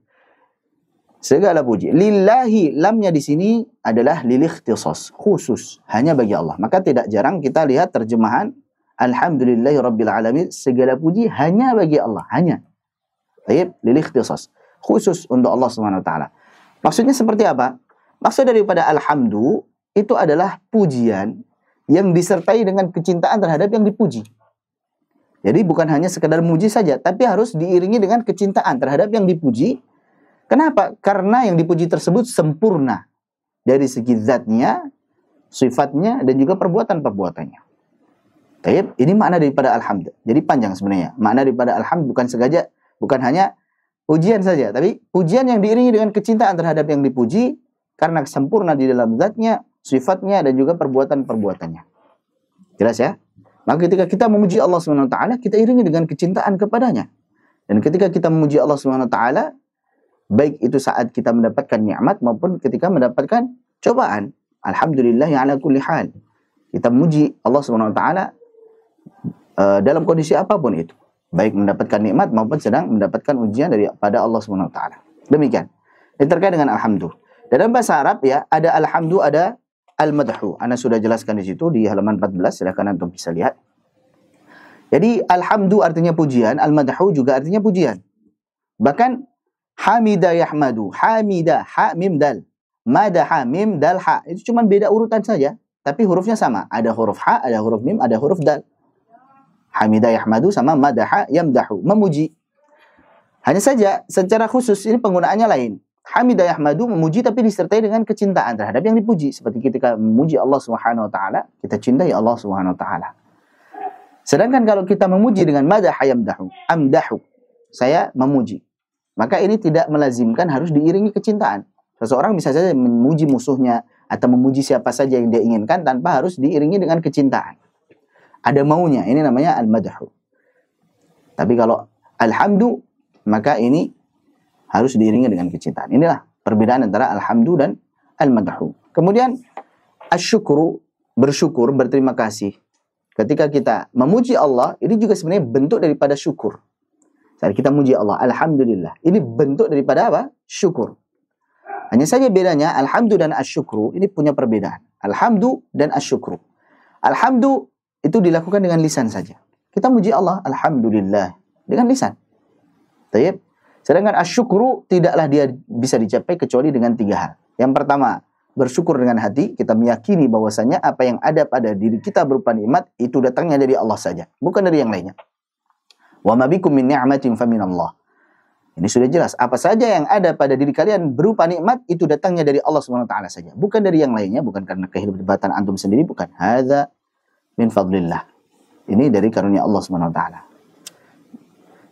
Segala puji. Lillahi, lamnya di sini adalah lil ikhtisas, khusus, hanya bagi Allah. Maka tidak jarang kita lihat terjemahan alhamdulillahi rabbil alamin, segala puji hanya bagi Allah, hanya. Baik, lil ikhtisas. khusus untuk Allah Subhanahu wa taala. Maksudnya seperti apa? Maksud daripada alhamdu itu adalah pujian yang disertai dengan kecintaan terhadap yang dipuji. Jadi bukan hanya sekedar muji saja, tapi harus diiringi dengan kecintaan terhadap yang dipuji. Kenapa? Karena yang dipuji tersebut sempurna dari segi zatnya, sifatnya, dan juga perbuatan-perbuatannya. Baik, ini makna daripada alhamd. Jadi panjang sebenarnya. Makna daripada alhamd bukan hanya pujian saja, tapi pujian yang diiringi dengan kecintaan terhadap yang dipuji karena sempurna di dalam zatnya, sifatnya, dan juga perbuatan-perbuatannya. Jelas ya? Maka ketika kita memuji Allah Subhanahu wa taala, kita iringi dengan kecintaan kepadanya. Dan ketika kita memuji Allah Subhanahu wa taala, baik itu saat kita mendapatkan nikmat maupun ketika mendapatkan cobaan. Alhamdulillah ala kulli hal. Kita memuji Allah Subhanahu wa taala dalam kondisi apapun itu. Baik mendapatkan nikmat maupun sedang mendapatkan ujian daripada Allah Subhanahu wa taala. Demikian. Ini terkait dengan alhamdu. Dalam bahasa Arab ya, ada alhamdu, ada al-madhu. Ana sudah jelaskan di situ di halaman 14, silakan antum bisa lihat. Jadi alhamdu artinya pujian, al-madhu juga artinya pujian. Bahkan hamida yahmadu, hamida ha mim dal, madaha mim dal ha. Itu cuma beda urutan saja, tapi hurufnya sama. Ada huruf ha, ada huruf mim, ada huruf dal. Hamida yahmadu sama madaha yamdahu, memuji. Hanya saja secara khusus ini penggunaannya lain. Hamida yahmadu memuji tapi disertai dengan kecintaan terhadap yang dipuji. Seperti ketika memuji Allah Subhanahu wa taala, kita cintai Allah Subhanahu wa taala. Sedangkan kalau kita memuji dengan madaha yamdahu, amdahu, saya memuji. Maka ini tidak melazimkan harus diiringi kecintaan. Seseorang bisa saja memuji musuhnya atau memuji siapa saja yang dia inginkan tanpa harus diiringi dengan kecintaan. Ada maunya, ini namanya al-madhu. Tapi kalau alhamdu, maka ini harus diiringi dengan kecintaan. Inilah perbedaan antara alhamdu dan al-madhu. Kemudian asyukru, bersyukur, berterima kasih. Ketika kita memuji Allah, ini juga sebenarnya bentuk daripada syukur. Saat kita memuji Allah, alhamdulillah. Ini bentuk daripada apa? Syukur. Hanya saja bedanya alhamdu dan asyukru ini punya perbedaan. Alhamdu dan asyukru. Alhamdu itu dilakukan dengan lisan saja. Kita memuji Allah, alhamdulillah, dengan lisan. Baik. Sedangkan asyukru tidaklah dia bisa dicapai kecuali dengan 3 hal. Yang pertama, bersyukur dengan hati. Kita meyakini bahwasanya apa yang ada pada diri kita berupa nikmat itu datangnya dari Allah saja, bukan dari yang lainnya. Wa ma bikum min ni'matin faminallah. Ini sudah jelas. Apa saja yang ada pada diri kalian berupa nikmat itu datangnya dari Allah Subhanahu wa taala saja, bukan dari yang lainnya, bukan karena kehebatan antum sendiri, bukan. Hadza min fadlillah. Ini dari karunia Allah Subhanahu wa taala.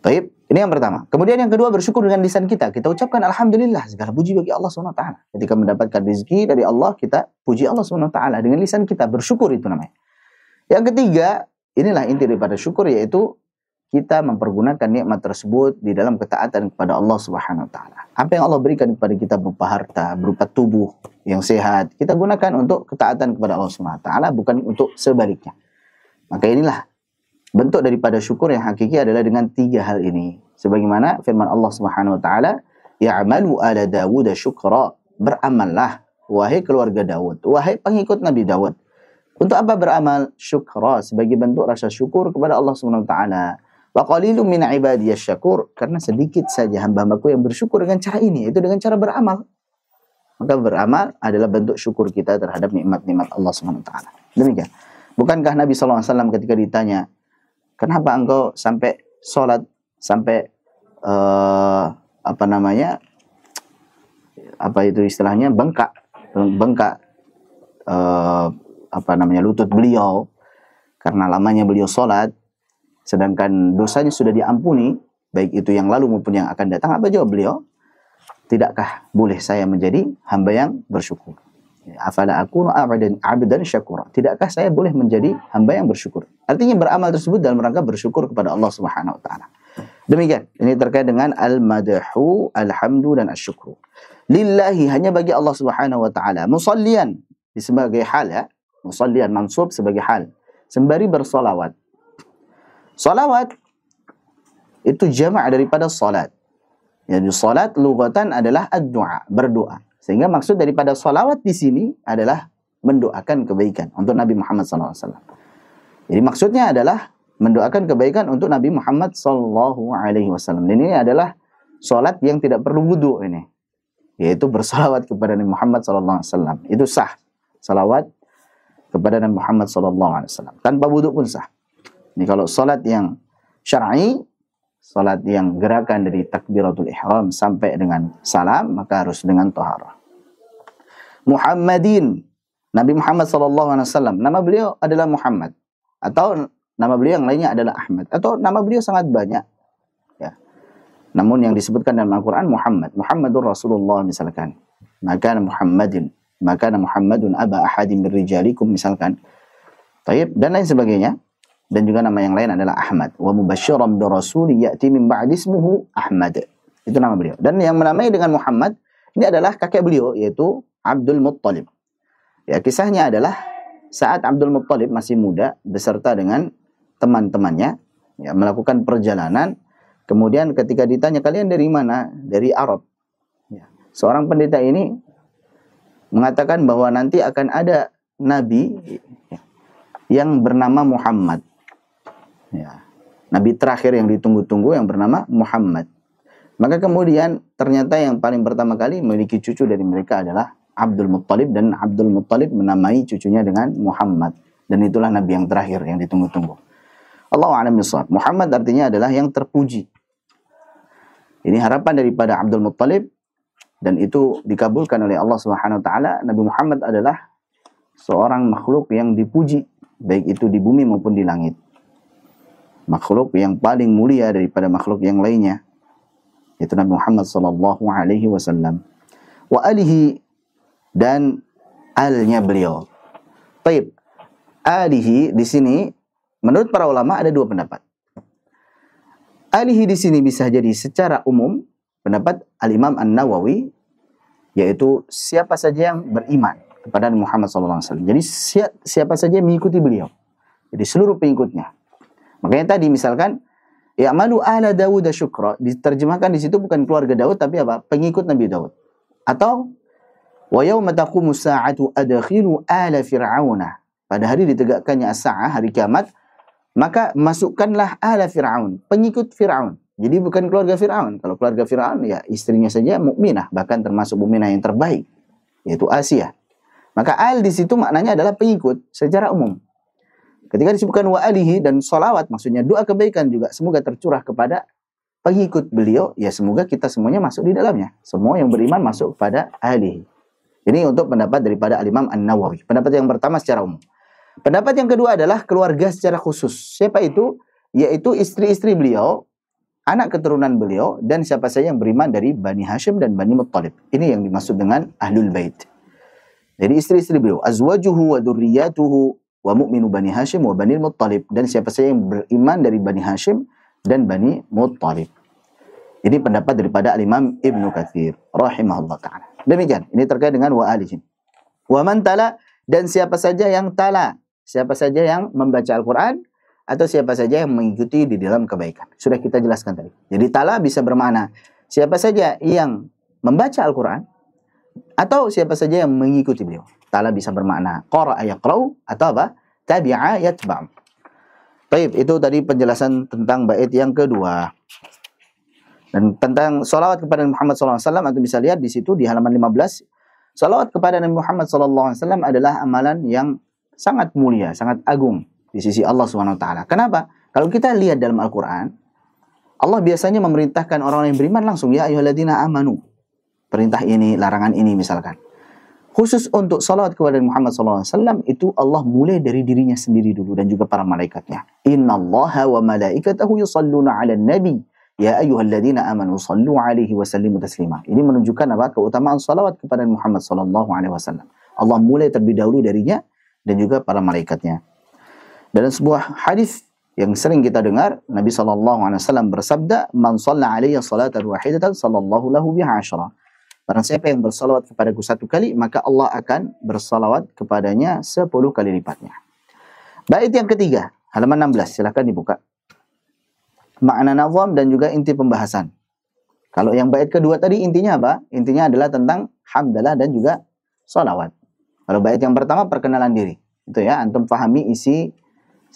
Baik. Ini yang pertama. Kemudian yang kedua, bersyukur dengan lisan kita. Kita ucapkan alhamdulillah, segala puji bagi Allah Subhanahu wa taala. Ketika mendapatkan rezeki dari Allah, kita puji Allah Subhanahu wa taala dengan lisan kita, bersyukur itu namanya. Yang ketiga, inilah inti daripada syukur, yaitu kita mempergunakan nikmat tersebut di dalam ketaatan kepada Allah Subhanahu wa taala. Apa yang Allah berikan kepada kita berupa harta, berupa tubuh yang sehat, kita gunakan untuk ketaatan kepada Allah Subhanahu wa taala, bukan untuk sebaliknya. Maka inilah bentuk daripada syukur yang hakiki adalah dengan 3 hal ini. Sebagaimana firman Allah Subhanahu wa taala, "Ya'malu ala Dawud syukra." Beramallah wahai keluarga Daud, wahai pengikut Nabi Daud. Untuk apa beramal? Syukra, sebagai bentuk rasa syukur kepada Allah Subhanahu wa taala. Wa qalilun min ibadiyasy syakur, karena sedikit saja hamba-hambaku yang bersyukur dengan cara ini, yaitu dengan cara beramal. Maka beramal adalah bentuk syukur kita terhadap nikmat-nikmat Allah Subhanahu wa taala. Demikian. Bukankah Nabi sallallahu alaihi wasallam ketika ditanya, "Kenapa engkau sampai sholat, sampai apa itu istilahnya, bengkak lutut beliau karena lamanya beliau sholat, sedangkan dosanya sudah diampuni, baik itu yang lalu maupun yang akan datang?" Apa jawab beliau? "Tidakkah boleh saya menjadi hamba yang bersyukur? Afala akunu abdan syakura." Tidakkah saya boleh menjadi hamba yang bersyukur? Artinya beramal tersebut dalam rangka bersyukur kepada Allah Subhanahu wa taala. Demikian. Ini terkait dengan al-madhu, alhamdu, dan asyukru. Lillahi, hanya bagi Allah Subhanahu wa taala. Musallian sebagai hal ya. Musallian mansub sebagai hal. Sembari bersolawat. Solawat itu jamak daripada salat. Jadi salat lugatan adalah ad-du'a, berdoa. Sehingga maksud daripada solawat di sini adalah mendoakan kebaikan untuk Nabi Muhammad SAW. Jadi maksudnya adalah mendoakan kebaikan untuk Nabi Muhammad SAW. Dan ini adalah salat yang tidak perlu wudu ini, yaitu bersalawat kepada Nabi Muhammad SAW. Itu sah. Salawat kepada Nabi Muhammad SAW tanpa wudu pun sah. Ini kalau salat yang syar'i, salat yang gerakan dari takbiratul ihram sampai dengan salam, maka harus dengan taharah. Muhammadin, Nabi Muhammad SAW, nama beliau adalah Muhammad, atau nama beliau yang lainnya adalah Ahmad, atau nama beliau sangat banyak. Ya. Namun yang disebutkan dalam Al-Quran Muhammad, Muhammadur Rasulullah misalkan, maka Muhammadin, maka Muhammadun aba ahadin min rijalikum misalkan, taib, dan lain sebagainya. Dan juga nama yang lain adalah Ahmad. Wa mubasysyiran bi rasulin ya'ti min ba'di ismuhu Ahmad. Itu nama beliau. Dan yang menamai dengan Muhammad ini adalah kakek beliau, yaitu Abdul Muttalib. Ya, kisahnya adalah saat Abdul Muttalib masih muda beserta dengan teman-temannya ya, melakukan perjalanan. Kemudian ketika ditanya, kalian dari mana? Dari Arab. Ya. Seorang pendeta ini mengatakan bahwa nanti akan ada nabi yang bernama Muhammad. Ya. Nabi terakhir yang ditunggu-tunggu yang bernama Muhammad. Maka kemudian ternyata yang paling pertama kali memiliki cucu dari mereka adalah Abdul Muttalib, dan Abdul Muttalib menamai cucunya dengan Muhammad. Dan itulah nabi yang terakhir yang ditunggu-tunggu. Allahu a'lam bishawab. Muhammad artinya adalah yang terpuji. Ini harapan daripada Abdul Muttalib, dan itu dikabulkan oleh Allah Subhanahu wa taala. Nabi Muhammad adalah seorang makhluk yang dipuji, baik itu di bumi maupun di langit. Makhluk yang paling mulia daripada makhluk yang lainnya, yaitu Nabi Muhammad sallallahu alaihi wasallam. Wa alihi, dan alnya beliau. Baik. Alihi di sini menurut para ulama ada dua pendapat. Alihi di sini bisa jadi secara umum, pendapat Al-Imam An-Nawawi, yaitu siapa saja yang beriman kepada Muhammad SAW. Jadi siapa saja yang mengikuti beliau. Jadi seluruh pengikutnya. Makanya tadi misalkan ya'malu ala Dawud syukra, diterjemahkan di situ bukan keluarga Daud tapi apa? Pengikut Nabi Daud. Atau wa yauma taqumu sa'atu adkhilu ala fir'auna. Pada hari ditegakkannya as-sa'ah, hari kiamat, maka masukkanlah ala Fir'aun, pengikut Fir'aun. Jadi bukan keluarga Fir'aun. Kalau keluarga Fir'aun ya istrinya saja mukminah, bahkan termasuk mukminah yang terbaik, yaitu Asia. Maka al di situ maknanya adalah pengikut secara umum. Ketika disebutkan wa alihi dan salawat, maksudnya doa kebaikan juga semoga tercurah kepada pengikut beliau, ya semoga kita semuanya masuk di dalamnya. Semua yang beriman masuk kepada alihi. Ini untuk pendapat daripada Al-Imam An-Nawawi. Pendapat yang pertama secara umum. Pendapat yang kedua adalah keluarga secara khusus. Siapa itu? Yaitu istri-istri beliau, anak keturunan beliau, dan siapa saja yang beriman dari Bani Hashim dan Bani Muttalib. Ini yang dimaksud dengan Ahlul Bait. Jadi istri-istri beliau, azwajuhu wa dzurriyyatuhu wa mu'minu Bani Hashim wa Bani Muttalib, dan siapa saja yang beriman dari Bani Hashim dan Bani Muttalib. Ini pendapat daripada Al-Imam Ibnu Katsir rahimahullah ta'ala. Demikian, ini terkait dengan wa alihi. Wa man tala, dan siapa saja yang tala, siapa saja yang membaca Al-Quran, atau siapa saja yang mengikuti di dalam kebaikan. Sudah kita jelaskan tadi. Jadi tala bisa bermakna siapa saja yang membaca Al-Quran, atau siapa saja yang mengikuti beliau. Tala bisa bermakna qara'a yaqra'u, atau apa? Tabi'a yatba'u. Baik, itu tadi penjelasan tentang bait yang kedua. Dan tentang salawat kepada Nabi Muhammad SAW, atau bisa lihat di situ di halaman 15. Salawat kepada Nabi Muhammad SAW adalah amalan yang sangat mulia, sangat agung di sisi Allah SWT. Kenapa? Kalau kita lihat dalam Al-Quran, Allah biasanya memerintahkan orang-orang yang beriman langsung, ya ayyuhalladzina amanu. Perintah ini, larangan ini misalkan. Khusus untuk salawat kepada Muhammad SAW, itu Allah mulai dari dirinya sendiri dulu dan juga para malaikatnya. Innallaha wa malaikatahu yusalluna 'alan nabi ya ayyuhalladzina amanu sallu 'alaihi wa sallimu taslima. Ini menunjukkan apa? Keutamaan salawat kepada Muhammad SAW. Allah mulai terlebih dahulu darinya dan juga para malaikatnya. Dalam sebuah hadis yang sering kita dengar, Nabi SAW bersabda, "Man shalla 'alayya salatan wahidatan sallallahu lahu biha 'ashra." Barang siapa yang bersalawat kepadaku satu kali, maka Allah akan bersalawat kepadanya 10 kali lipatnya. Bait yang ketiga, halaman 16, silakan dibuka. Makna nazam dan juga inti pembahasan. Kalau yang bait kedua tadi intinya apa? Intinya adalah tentang hamdalah dan juga salawat. Kalau bait yang pertama perkenalan diri. Itu ya, antum pahami isi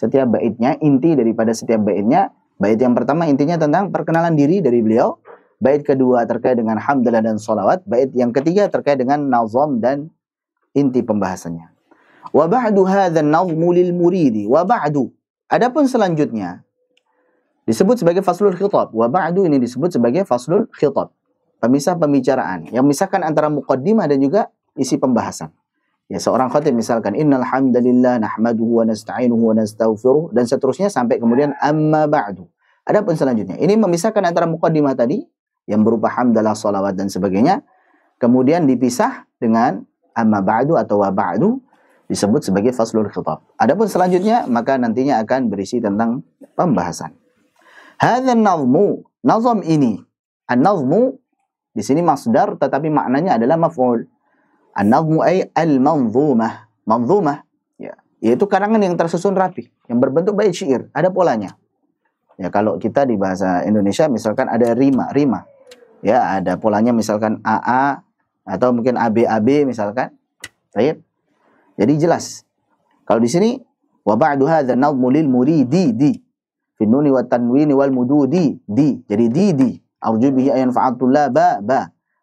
setiap baitnya, inti daripada setiap baitnya. Bait yang pertama intinya tentang perkenalan diri dari beliau. Bait kedua terkait dengan hamdalah dan salawat. Bait yang ketiga terkait dengan nazam dan inti pembahasannya. Wa ba'du hadzal nazmu lil muridi. Wa ba'du. Adapun selanjutnya disebut sebagai faslul khitab. Wa ba'du ini disebut sebagai faslul khitab. Pemisah pembicaraan yang memisahkan antara muqaddimah dan juga isi pembahasan. Ya, seorang khatib misalkan innal hamdalillah nahmaduhu wa nasta'inuhu wa nastaghfiruh dan seterusnya sampai kemudian amma ba'du. Adapun selanjutnya ini memisahkan antara muqaddimah tadi yang berupa hamdalah, salawat dan sebagainya, kemudian dipisah dengan amma ba'du atau wa ba'du, disebut sebagai faslul khitab. Adapun selanjutnya maka nantinya akan berisi tentang pembahasan. Hadzal nazmu, nazam ini. An-nazmu di sini masdar tetapi maknanya adalah maf'ul. An-nazmu ay al-manzumah. Manzumah ya, yaitu karangan yang tersusun rapi, yang berbentuk bait syair, ada polanya. Ya, kalau kita di bahasa Indonesia misalkan ada rima. Ya, ada polanya misalkan AA atau mungkin ABAB misalkan. Baik. Jadi jelas. Kalau di sini wa ba'du hadzal nazmu lil muridi di fi nuni wat tanwini wal mududi di. Jadi di. Arju bihi ayan fa'atullah ba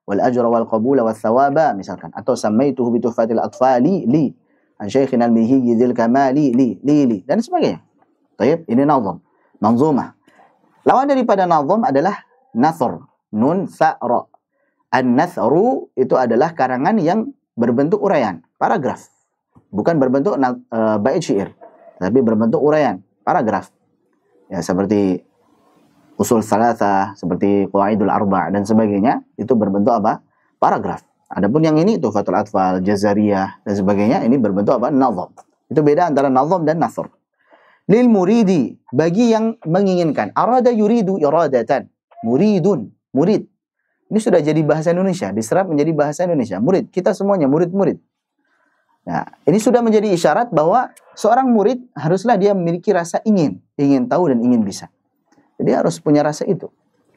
wal ajra wal qabula was thawaba misalkan, atau samaituhu bi tuhfatil atfali li an syaikhina al-mihiyyi dzil kamali li dan sebagainya. Baik, ini nazam. Manzumah. Lawan daripada nazam adalah nasr. Nun sa'ra. An-nasru itu adalah karangan yang berbentuk uraian, paragraf. Bukan berbentuk bait syair, tapi berbentuk uraian, paragraf. Ya, seperti usul salatah, seperti qawaidul arba' dan sebagainya, itu berbentuk apa? Paragraf. Adapun yang ini tuhfatul atfal, jazariyah dan sebagainya, ini berbentuk apa? Nazam. Itu beda antara nazam dan nasr. Lil muridi, bagi yang menginginkan. Arada yuridu iradatan. Muridun, murid. Ini sudah jadi bahasa Indonesia, diserap menjadi bahasa Indonesia. Murid, kita semuanya murid-murid. Nah, ini sudah menjadi isyarat bahwa seorang murid haruslah dia memiliki rasa ingin tahu dan ingin bisa. Jadi harus punya rasa itu.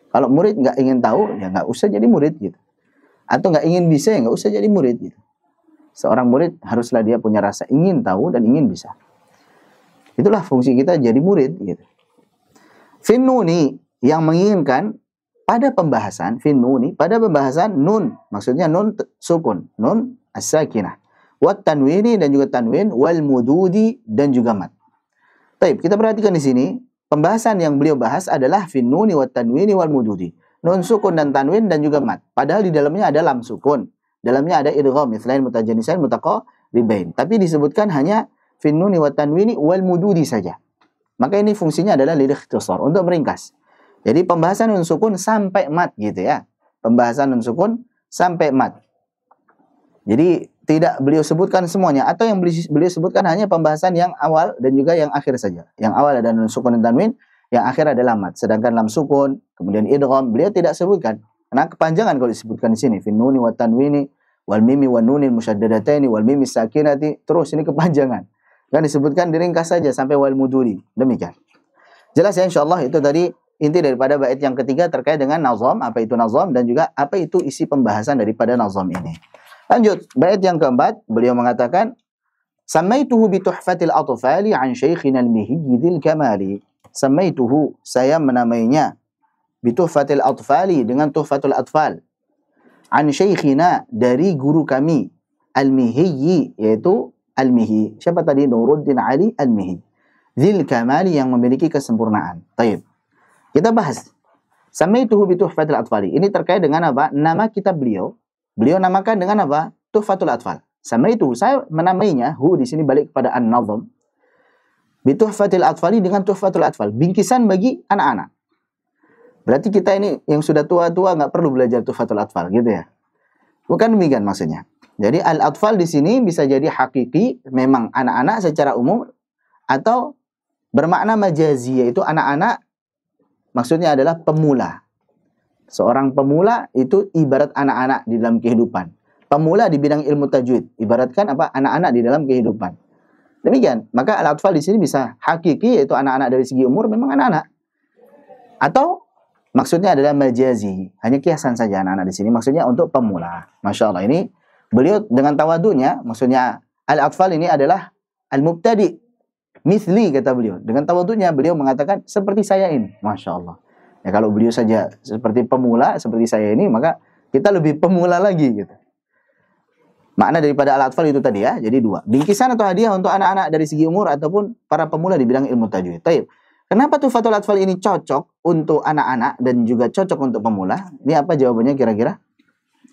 Kalau murid nggak ingin tahu, ya nggak usah jadi murid gitu. Atau nggak ingin bisa, ya nggak usah jadi murid gitu. Seorang murid haruslah dia punya rasa ingin tahu dan ingin bisa. Itulah fungsi kita jadi murid gitu. Finnuni yang menginginkan pada pembahasan, finnuni pada pembahasan nun, maksudnya nun sukun, nun as-sakinah. Wat tanwini dan juga tanwin, wal mududi dan juga mat. Baik, kita perhatikan di sini, pembahasan yang beliau bahas adalah finnuni wat tanwini wal mududi. Nun sukun dan tanwin dan juga mat. Padahal di dalamnya ada lam sukun. Dalamnya ada idgham, mithlain mutajanisain mutaqaribain. Tapi disebutkan hanya finnuni wat tanwini wal mududi saja. Maka ini fungsinya adalah lil ikhtisar, untuk meringkas. Jadi pembahasan nun sukun sampai mat gitu ya. Pembahasan nun sukun sampai mat. Jadi tidak beliau sebutkan semuanya, atau yang beliau sebutkan hanya pembahasan yang awal dan juga yang akhir saja. Yang awal ada nun sukun dan tanwin, yang akhir adalah mat. Sedangkan lam sukun, kemudian idgham, beliau tidak sebutkan. Karena kepanjangan kalau disebutkan di sini, fin nuni wat tanwini wal mimi wan nunil musyaddadataini wal mimi sakinati, terus ini kepanjangan. Kan disebutkan diringkas saja sampai wal mududi. Demikian. Jelas ya, insyaallah itu tadi inti daripada bait yang ketiga terkait dengan nazam, apa itu nazam dan juga apa itu isi pembahasan daripada nazam ini. Lanjut, bait yang keempat, beliau mengatakan samaituhu bi tuhfatil atfali an syaikhina al-mihiyyi dzil kamali. Samaituhu, saya menamainya bi tuhfatil atfali, dengan tuhfatul atfal. An syaikhina, dari guru kami, al-mihiyyi, yaitu al-mihi. Siapa tadi? Nuruddin Ali al-mihi. Dzil kamali, yang memiliki kesempurnaan. Baik. Kita bahas. Samaituhu bi tuhfatil atfali. Ini terkait dengan apa? Nama kitab beliau. Beliau namakan dengan apa? Tuhfatul Atfal. Samaituhu, saya menamainya, hu di sini balik kepada an-nazam. Bi tuhfatil atfali, dengan tuhfatul atfal. Bingkisan bagi anak-anak. Berarti kita ini yang sudah tua-tua nggak perlu belajar tuhfatul atfal gitu ya. Bukan demikian maksudnya. Jadi al-atfal di sini bisa jadi hakiki, memang anak-anak secara umum, atau bermakna majazi, yaitu anak-anak maksudnya adalah pemula. Seorang pemula itu ibarat anak-anak di dalam kehidupan. Pemula di bidang ilmu tajwid, ibaratkan apa? Anak-anak di dalam kehidupan. Demikian. Maka al-atfal di sini bisa hakiki, yaitu anak-anak dari segi umur memang anak-anak. Atau maksudnya adalah majazi, hanya kiasan saja anak-anak di sini. Maksudnya untuk pemula. Masya Allah, ini beliau dengan tawadunya, maksudnya al-atfal ini adalah al-mubtadi. Mithli, kata beliau. Dengan tawadunya beliau mengatakan seperti saya ini. Masya Allah. Ya kalau beliau saja seperti pemula, seperti saya ini, maka kita lebih pemula lagi gitu. Makna daripada al-atfal itu tadi ya, jadi dua. Bingkisan atau hadiah untuk anak-anak dari segi umur ataupun para pemula di bidang ilmu tajwid. Taib. Kenapa Tuhfatul Atfal ini cocok untuk anak-anak dan juga cocok untuk pemula? Ini apa jawabannya kira-kira?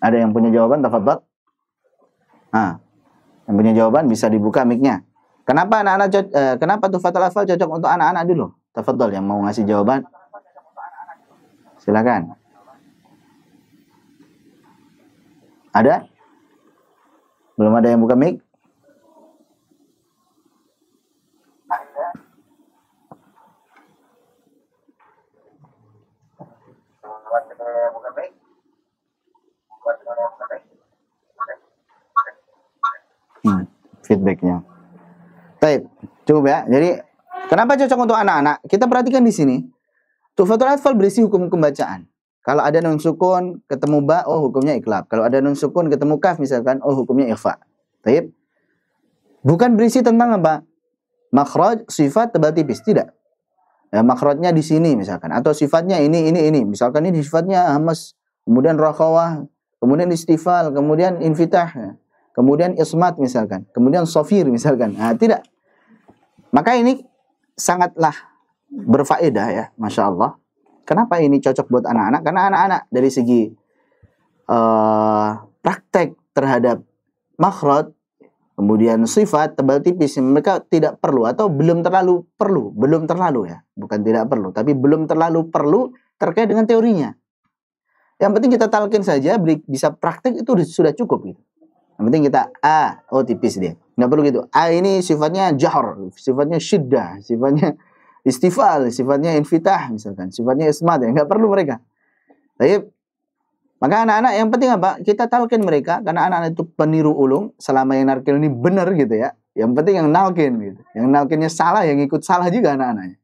Ada yang punya jawaban? Tafadhal. Nah, yang punya jawaban bisa dibuka mic-nya. Kenapa kenapa Tuhfatul Atfal cocok untuk anak-anak dulu? Tafadhal yang mau ngasih jawaban. Silakan. Ada? Belum ada yang buka mic? Feedbacknya. Baik, cukup ya. Jadi, kenapa cocok untuk anak-anak? Kita perhatikan di sini. Tuhfatul Atfal berisi hukum-hukum bacaan. Kalau ada nun sukun ketemu ba, oh hukumnya iklab. Kalau ada nun sukun ketemu kaf misalkan, oh hukumnya ikhfa. Baik. Bukan berisi tentang apa? Makhraj, sifat, tebal tipis, tidak. Ya, makhrajnya di sini misalkan, atau sifatnya ini. Misalkan ini sifatnya hamas, kemudian rakhawah, kemudian istifal, kemudian infitah, kemudian ismat misalkan, kemudian sofir misalkan. Nah, tidak. Maka ini sangatlah berfaedah ya, Masya Allah. Kenapa ini cocok buat anak-anak? Karena anak-anak dari segi praktek terhadap makhraj, kemudian sifat, tebal tipis, mereka tidak perlu atau belum terlalu perlu. Belum terlalu ya, bukan tidak perlu, tapi belum terlalu perlu terkait dengan teorinya. Yang penting kita talqin saja, bisa praktek itu sudah cukup gitu. Yang penting kita oh tipis dia. Nggak perlu gitu. Ini sifatnya jahr, sifatnya syiddah, sifatnya istifal, sifatnya infitah misalkan, sifatnya ismat ya, nggak perlu mereka. Baik. Maka anak-anak yang penting apa? Kita talqin mereka, karena anak-anak itu peniru ulung, selama yang narkil ini benar gitu ya. Yang penting yang nalkin gitu. Yang nalkinnya salah, yang ikut salah juga anak-anaknya.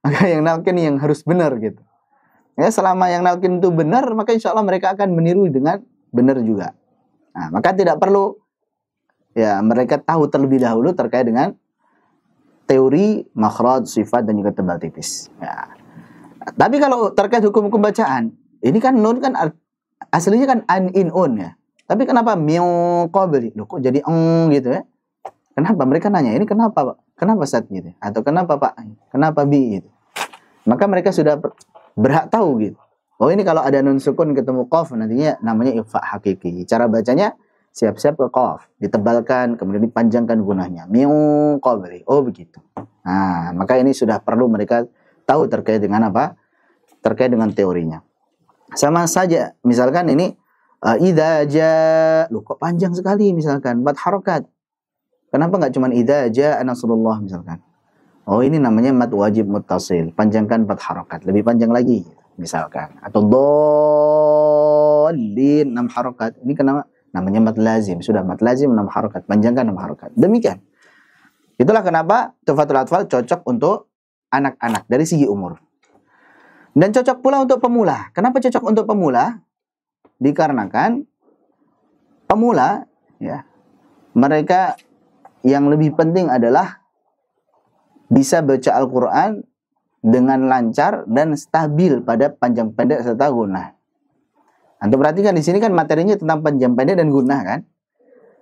Maka yang nalkin yang harus benar gitu. Ya, selama yang nalkin itu benar, maka insya Allah mereka akan meniru dengan benar juga. Nah, maka tidak perlu ya mereka tahu terlebih dahulu terkait dengan teori, makhraj, sifat, dan juga tebal tipis. Ya. Tapi kalau terkait hukum-hukum bacaan, ini kan nun kan aslinya kan an in un ya. Tapi kenapa min qabli? Loh kok jadi gitu ya? Kenapa? Mereka nanya, ini kenapa Pak? Kenapa Ustaz gitu? Atau kenapa Pak? Kenapa bi gitu? Maka mereka sudah berhak tahu gitu. Oh ini kalau ada nun sukun ketemu qaf nantinya namanya ikhfa hakiki. Cara bacanya siap-siap ke qaf, ditebalkan, kemudian dipanjangkan gunahnya. Min qabli. Oh begitu. Nah, maka ini sudah perlu mereka tahu terkait dengan apa? Terkait dengan teorinya. Sama saja, misalkan ini idza jaa, loh kok panjang sekali misalkan 4 harokat. Kenapa nggak cuma idza jaa nasrullah misalkan? Oh ini namanya mad wajib muttasil, panjangkan 4 harokat, lebih panjang lagi misalkan. Atau dallin 6 harokat. Ini kenapa? Namanya mad lazim, sudah mad lazim 6 harokat, panjangkan 6 harokat. Demikian. Itulah kenapa Tuhfatul Atfal cocok untuk anak-anak dari segi umur. Dan cocok pula untuk pemula. Kenapa cocok untuk pemula? Dikarenakan pemula ya, mereka yang lebih penting adalah bisa baca Al-Qur'an dengan lancar dan stabil pada panjang pendek serta gunah. Anda perhatikan di sini kan materinya tentang panjang pendek dan gunah kan?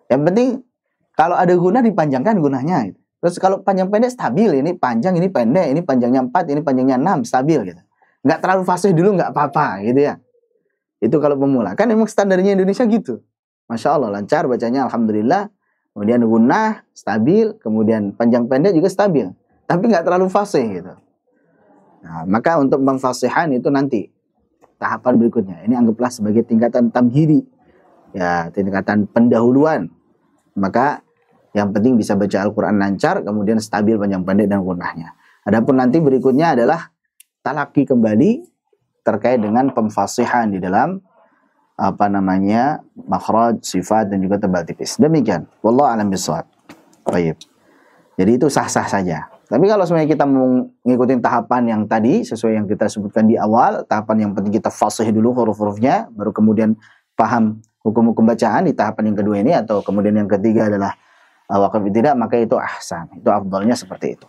Yang penting kalau ada gunah dipanjangkan gunahnya gitu. Terus kalau panjang pendek stabil, ini panjang, ini pendek, ini panjangnya 4, ini panjangnya 6, stabil gitu. Nggak terlalu fasih dulu nggak apa-apa gitu ya. Itu kalau pemula. Kan emang standarnya Indonesia gitu. Masya Allah lancar bacanya alhamdulillah. Kemudian gunah stabil, kemudian panjang pendek juga stabil. Tapi nggak terlalu fasih gitu. Nah, maka untuk memfasihan itu nanti tahapan berikutnya. Ini anggaplah sebagai tingkatan tamhidi. Ya, tingkatan pendahuluan. Maka yang penting bisa baca Al-Quran lancar, kemudian stabil panjang pendek dan gunahnya. Adapun nanti berikutnya adalah talaki kembali terkait dengan pemfasihan di dalam makhraj, sifat dan juga tebal tipis. Demikian. Wallahu a'lam bishawab. Baik. Jadi itu sah-sah saja. Tapi kalau sebenarnya kita mau ngikutin tahapan yang tadi sesuai yang kita sebutkan di awal, tahapan yang penting kita fasih dulu huruf-hurufnya, baru kemudian paham hukum-hukum bacaan di tahapan yang kedua ini, atau kemudian yang ketiga adalah waqaf ibtida, maka itu ahsan. Itu afdalnya seperti itu.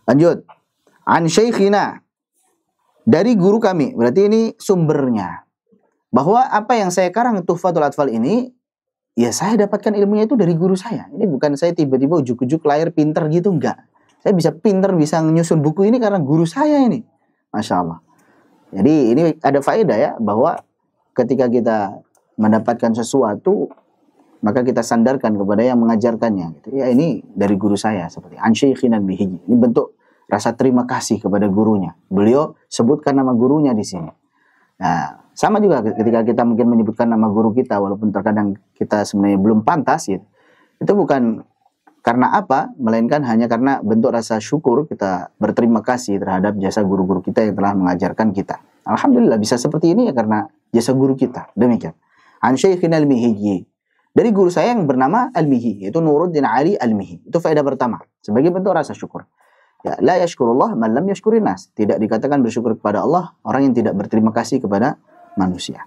Lanjut. An syaikhina, dari guru kami. Berarti ini sumbernya. Bahwa apa yang saya karang Tuhfatul Atfal ini, ya saya dapatkan ilmunya itu dari guru saya. Ini bukan saya tiba-tiba ujuk-ujuk lahir pinter gitu, enggak. Saya bisa pinter, bisa nyusun buku ini karena guru saya ini. Masya Allah. Jadi ini ada faedah ya, bahwa ketika kita mendapatkan sesuatu, maka kita sandarkan kepada yang mengajarkannya. Gitu. Ya ini dari guru saya, seperti Ansyaikhin al-Mihiji. Ini bentuk rasa terima kasih kepada gurunya. Beliau sebutkan nama gurunya di sini. Nah, sama juga ketika kita mungkin menyebutkan nama guru kita, walaupun terkadang kita sebenarnya belum pantas, gitu. Itu bukan karena apa, melainkan hanya karena bentuk rasa syukur kita berterima kasih terhadap jasa guru-guru kita yang telah mengajarkan kita. Alhamdulillah bisa seperti ini ya karena jasa guru kita. Demikian. An Syaikhin al-Mihiji. Dari guru saya yang bernama Al-Mihi, yaitu Nuruddin Ali Al-Mihi. Itu faedah pertama, sebagai bentuk rasa syukur. Ya, la yashkurullah man lam yashkurin nas. Tidak dikatakan bersyukur kepada Allah orang yang tidak berterima kasih kepada manusia.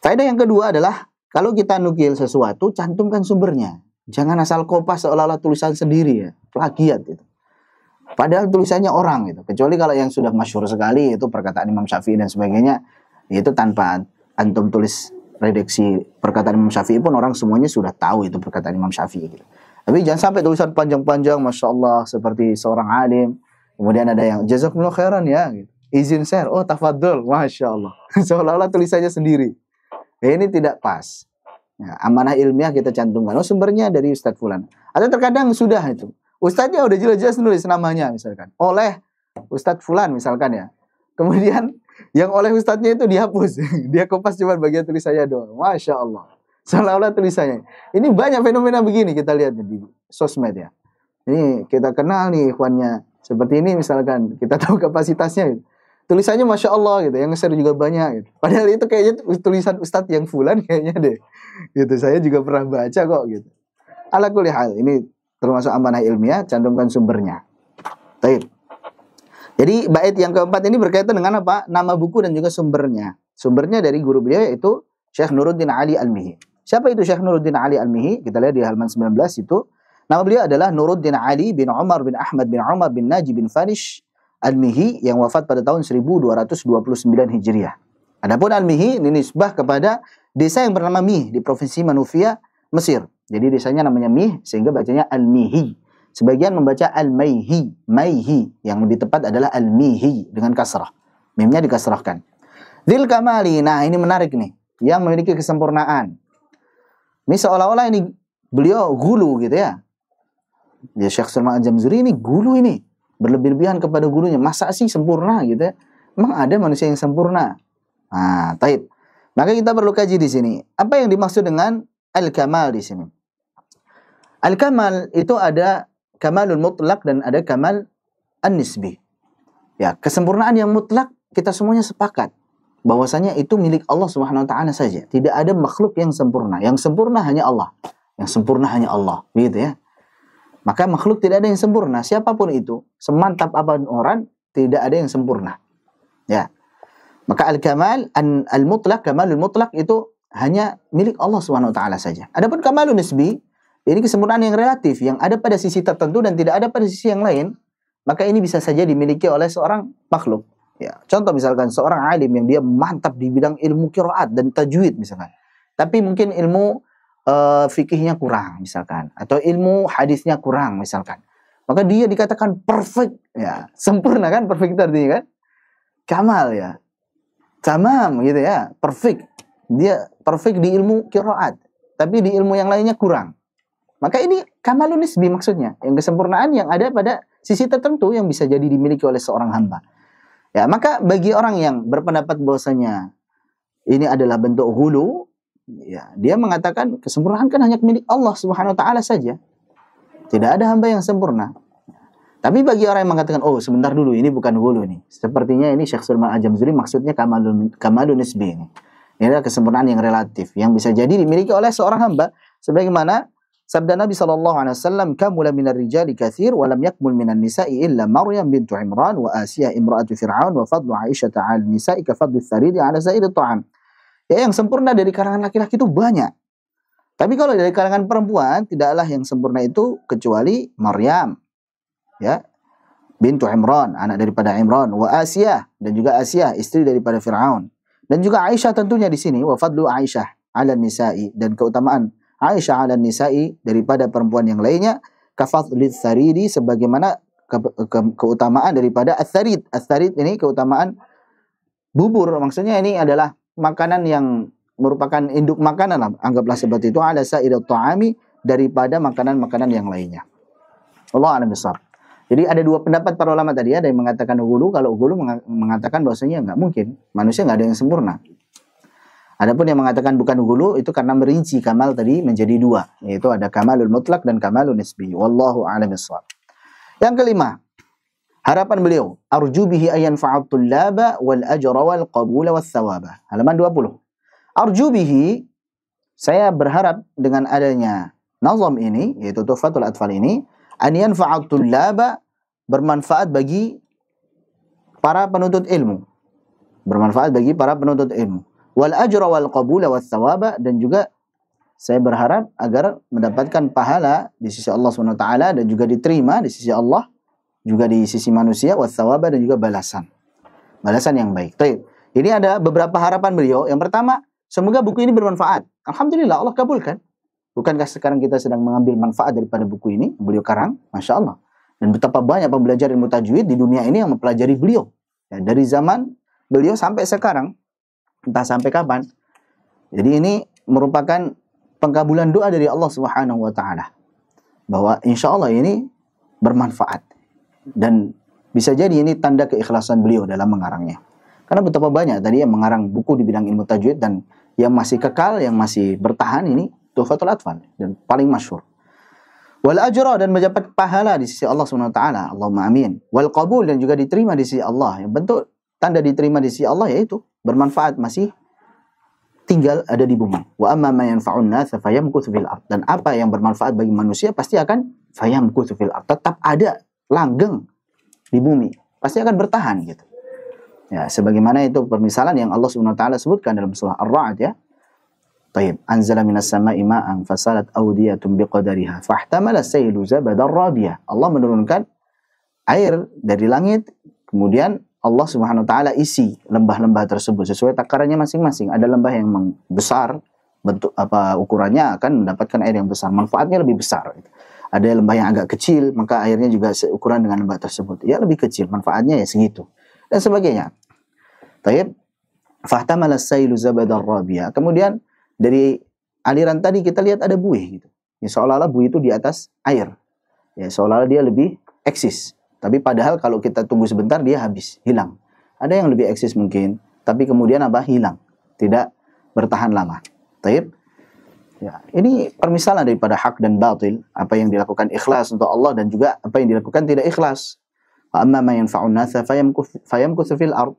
Faedah yang kedua adalah kalau kita nukil sesuatu, cantumkan sumbernya. Jangan asal kopas seolah-olah tulisan sendiri ya, plagiat itu. Padahal tulisannya orang itu. Kecuali kalau yang sudah masyhur sekali itu perkataan Imam Syafi'i dan sebagainya, itu tanpa antum tulis redaksi perkataan Imam Syafi'i pun orang semuanya sudah tahu itu perkataan Imam Syafi'i gitu. Tapi jangan sampai tulisan panjang-panjang, Masya Allah, seperti seorang alim. Kemudian ada yang, jazakumullah khairan ya. Gitu. Izin share, oh tafadhol, Masya Allah. Seolah-olah tulisannya sendiri. Ya, ini tidak pas. Ya, amanah ilmiah kita cantumkan. Oh sumbernya dari Ustadz Fulan. Atau terkadang sudah itu. Ustadznya udah jelas-jelas nulis namanya misalkan. Oleh Ustadz Fulan misalkan ya. Kemudian yang oleh Ustadznya itu dihapus. Dia kopas cuma bagian tulisannya doang. Masya Allah. Seolah-olah tulisannya. Ini banyak fenomena begini kita lihat di sosmed ya. Ini kita kenal nih ikhwannya. Seperti ini misalkan. Kita tahu kapasitasnya. Gitu. Tulisannya Masya Allah gitu. Yang nge-share juga banyak gitu. Padahal itu kayaknya tulisan Ustadz yang Fulan kayaknya deh. Gitu. Saya juga pernah baca kok gitu. Ala kulli hal. Ini termasuk amanah ilmiah. Cantumkan sumbernya. Baik. Jadi bait yang keempat ini berkaitan dengan apa? Nama buku dan juga sumbernya. Sumbernya dari guru beliau yaitu Syekh Nuruddin Ali Al-Mihi. Siapa itu Syekh Nuruddin Ali Al-Mihi? Kita lihat di halaman 19 itu. Nama beliau adalah Nuruddin Ali bin Umar bin Ahmad bin Umar bin Najib bin Farish Al-Mihi yang wafat pada tahun 1229 Hijriah. Adapun Al-Mihi ini nisbah kepada desa yang bernama Mih di provinsi Manufia, Mesir. Jadi desanya namanya Mih sehingga bacanya Al-Mihi. Sebagian membaca Al-Maihi, Maihi, yang lebih tepat adalah Al-Mihi dengan kasrah. Mimnya dikasrahkan. Dzil Kamali, nah ini menarik nih, yang memiliki kesempurnaan. Ini seolah-olah ini beliau gulu gitu ya. Ya Syekh Sulaiman Al-Jamzuri ini gulu ini, berlebih-lebihan kepada gurunya. Masa sih sempurna gitu ya? Emang ada manusia yang sempurna? Nah, taib. Maka kita perlu kaji di sini. Apa yang dimaksud dengan Al-Kamal di sini? Al-Kamal itu ada kamalul mutlak dan ada kamal an-nisbi. Ya, kesempurnaan yang mutlak kita semuanya sepakat bahwasanya itu milik Allah Subhanahu wa taala saja. Tidak ada makhluk yang sempurna. Yang sempurna hanya Allah. Yang sempurna hanya Allah, gitu ya. Maka makhluk tidak ada yang sempurna, siapapun itu, semantap apapun orang, tidak ada yang sempurna. Ya. Maka al-kamal al-mutlak, kamalul mutlak itu hanya milik Allah Subhanahu wa taala saja. Adapun kamalun nisbi, ini kesempurnaan yang relatif, yang ada pada sisi tertentu dan tidak ada pada sisi yang lain, maka ini bisa saja dimiliki oleh seorang makhluk. Ya, contoh misalkan seorang alim yang dia mantap di bidang ilmu qiraat dan tajwid misalkan, tapi mungkin ilmu fikihnya kurang misalkan, atau ilmu hadisnya kurang misalkan, maka dia dikatakan perfect, ya sempurna kan, perfect itu artinya kan, kamal ya, tamam gitu ya, perfect. Dia perfect di ilmu qiraat, tapi di ilmu yang lainnya kurang. Maka ini kamalun nisbi maksudnya, yang kesempurnaan yang ada pada sisi tertentu yang bisa jadi dimiliki oleh seorang hamba. Ya, maka bagi orang yang berpendapat bahwasanya ini adalah bentuk hulu, ya, dia mengatakan kesempurnaan kan hanya milik Allah Subhanahu wa taala saja. Tidak ada hamba yang sempurna. Tapi bagi orang yang mengatakan, oh sebentar dulu, ini bukan hulu nih. Sepertinya ini Syekh Sulaiman Al-Jamzuri maksudnya kamalun nisbi ini. Ini adalah kesempurnaan yang relatif yang bisa jadi dimiliki oleh seorang hamba, sebagaimana sabda Nabi SAW, kamula minar rijali kathir, wa lam yakmul minan nisa'i illa Maryam bintu Imran, wa Asiyah imra'atu Fir'aun, wa fadlu Aisyah ta'al nisa'i ka fadlu tharidi ala sa'iri ta'am. Ya, yang sempurna dari kalangan laki-laki itu banyak. Tapi kalau dari kalangan perempuan, tidaklah yang sempurna itu kecuali Maryam. Ya, bintu Imran, anak daripada Imran, wa Asiyah, dan juga Asiyah, istri daripada Fir'aun. Dan juga Aisyah tentunya di sini, wa fadlu Aisyah 'ala nisa'i, dan keutamaan Aisyah 'ala nisa'i daripada perempuan yang lainnya, kafadli tsaridi, sebagaimana keutamaan daripada ats-tsarid. Ats-tsarid ini keutamaan bubur, maksudnya ini adalah makanan yang merupakan induk makanan lah, anggaplah seperti itu, 'ala sa'irit ta'ami, daripada makanan-makanan yang lainnya. Allah a'lam bishawab. Jadi ada dua pendapat para ulama tadi, ada yang mengatakan ghulu, kalau ghulu mengatakan bahwasanya nggak mungkin, manusia nggak ada yang sempurna. Adapun yang mengatakan bukan ghulu itu karena merinci kamal tadi menjadi dua, yaitu ada kamalul mutlak dan kamalul nisbi. Wallahu a'lam bishawab. Yang kelima, harapan beliau, arju bihi ayyan fa'at tullaba wal ajra wal qabula was thawaba. Halaman 20. Arju bihi, saya berharap dengan adanya nazam ini, yaitu Tuhfatul Atfal ini, an yanfa'at tullaba, bermanfaat bagi para penuntut ilmu. Bermanfaat bagi para penuntut ilmu. Wal ajra wal qabula was thawaba, dan juga saya berharap agar mendapatkan pahala di sisi Allah SWT, dan juga diterima di sisi Allah, juga di sisi manusia, was thawaba, dan juga balasan. Balasan yang baik. Baik. Ini ada beberapa harapan beliau. Yang pertama, semoga buku ini bermanfaat. Alhamdulillah, Allah kabulkan. Bukankah sekarang kita sedang mengambil manfaat daripada buku ini, beliau karang, Masya Allah. Dan betapa banyak pembelajar ilmu tajwid di dunia ini yang mempelajari beliau. Ya, dari zaman beliau sampai sekarang, entah sampai kapan. Jadi ini merupakan pengkabulan doa dari Allah Subhanahu wa Ta'ala, bahwa insya Allah ini bermanfaat. Dan bisa jadi ini tanda keikhlasan beliau dalam mengarangnya. Karena betapa banyak tadi yang mengarang buku di bidang ilmu tajwid, dan yang masih kekal, yang masih bertahan ini Tuhfatul Atfal, dan paling masyhur. Wal ajra, dan mendapat pahala di sisi Allah SWT. Allahumma amin. Wal qabul, dan juga diterima di sisi Allah. Yang bentuk tanda diterima di sisi Allah yaitu bermanfaat, masih tinggal ada di bumi. Wa amma ma yanfa'un nas fayamkuthu fil ard, dan apa yang bermanfaat bagi manusia pasti akan fayamkuthu fil ard, tetap ada, langgeng di bumi, pasti akan bertahan gitu. Ya, sebagaimana itu permisalan yang Allah SWT sebutkan dalam surah Ar-Ra'd, ya. Taib, anzala minas sama'i ma'an fasalat awdiyatun biqadariha fahtamala saylu zabadar rabiyah. Allah menurunkan air dari langit, kemudian Allah Subhanahu wa taala isi lembah-lembah tersebut sesuai takarannya masing-masing. Ada lembah yang besar, bentuk ukurannya akan mendapatkan air yang besar, manfaatnya lebih besar. Ada lembah yang agak kecil, maka airnya juga seukuran dengan lembah tersebut. Ya, lebih kecil, manfaatnya ya segitu. Dan sebagainya. Taib, fahtamala saylu zabadar rabiyah. Kemudian dari aliran tadi kita lihat ada buih gitu. Ya, seolah-olah buih itu di atas air. Ya, seolah-olah dia lebih eksis. Tapi padahal kalau kita tunggu sebentar dia habis, hilang. Ada yang lebih eksis mungkin, tapi kemudian apa? Hilang. Tidak bertahan lama. Taib. Ya, ini permisalan daripada hak dan batil, apa yang dilakukan ikhlas untuk Allah dan juga apa yang dilakukan tidak ikhlas. Wa amma ma yanfa'un nasa fayamkuthu fil ard.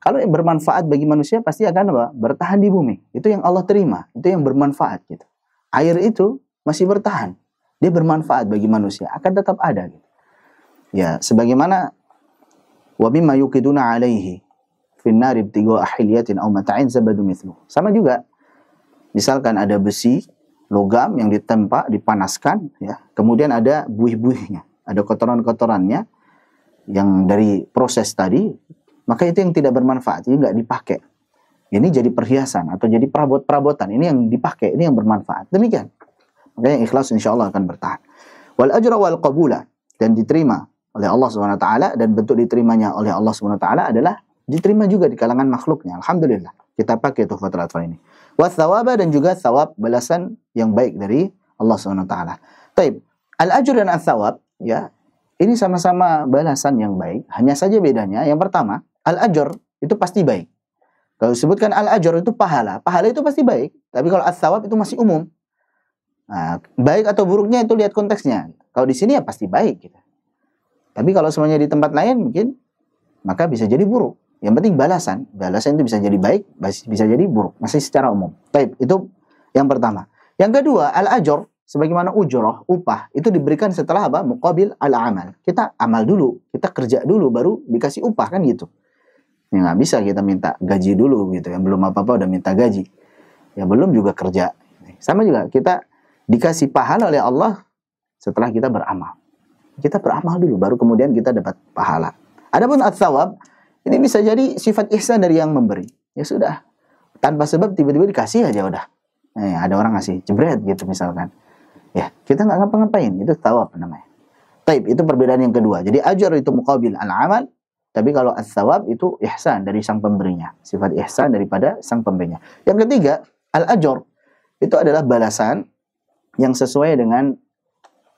Kalau yang bermanfaat bagi manusia pasti akan apa? Bertahan di bumi. Itu yang Allah terima, itu yang bermanfaat gitu. Air itu masih bertahan. Dia bermanfaat bagi manusia, akan tetap ada gitu. Ya, sebagaimana wa mimma yuqiduna alaihi fin nar ibtigha ahliyatin aw mata'in zabadu mithlu. Sama juga. Misalkan ada besi, logam yang ditempa, dipanaskan, ya. Kemudian ada buih-buihnya, ada kotoran-kotorannya yang dari proses tadi. Maka itu yang tidak bermanfaat, ini nggak dipakai. Ini jadi perhiasan atau jadi perabot-perabotan. Ini yang dipakai, ini yang bermanfaat. Demikian. Makanya ikhlas insya Allah akan bertahan. Wal ajra wal qabula, dan diterima oleh Allah SWT, dan bentuk diterimanya oleh Allah SWT adalah diterima juga di kalangan makhluknya. Alhamdulillah. Kita pakai Tuhfatul Atfal ini. Wa thawaba, dan juga thawab, balasan yang baik dari Allah SWT. Taib. Al-ajr dan al-thawab, ya, ini sama-sama balasan yang baik. Hanya saja bedanya, yang pertama, al-ajr itu pasti baik. Kalau disebutkan al-ajr itu pahala, pahala itu pasti baik. Tapi kalau al-thawab itu masih umum. Nah, baik atau buruknya itu lihat konteksnya. Kalau di sini ya pasti baik gitu. Tapi kalau semuanya di tempat lain mungkin, maka bisa jadi buruk. Yang penting balasan. Balasan itu bisa jadi baik, bisa jadi buruk. Masih secara umum. Baik, itu yang pertama. Yang kedua, al-ajr, sebagaimana ujrah, upah, itu diberikan setelah apa? Muqabil al-amal. Kita amal dulu, kita kerja dulu, baru dikasih upah, kan gitu. Ya nggak bisa kita minta gaji dulu gitu. Yang belum apa-apa udah minta gaji. Ya belum juga kerja. Sama juga, kita dikasih pahala oleh Allah setelah kita beramal. Kita beramal dulu, baru kemudian kita dapat pahala. Adapun ats-tsawab, ini bisa jadi sifat ihsan dari yang memberi. Ya sudah, tanpa sebab tiba-tiba dikasih aja udah. Ada orang ngasih, jebret gitu misalkan. Ya, kita nggak ngapa-ngapain, itu tsawab namanya. Taib, itu perbedaan yang kedua. Jadi ajar itu muqabil al-amal, tapi kalau ats-tsawab itu ihsan dari sang pemberinya. Sifat ihsan daripada sang pemberinya. Yang ketiga, al-ajr, itu adalah balasan yang sesuai dengan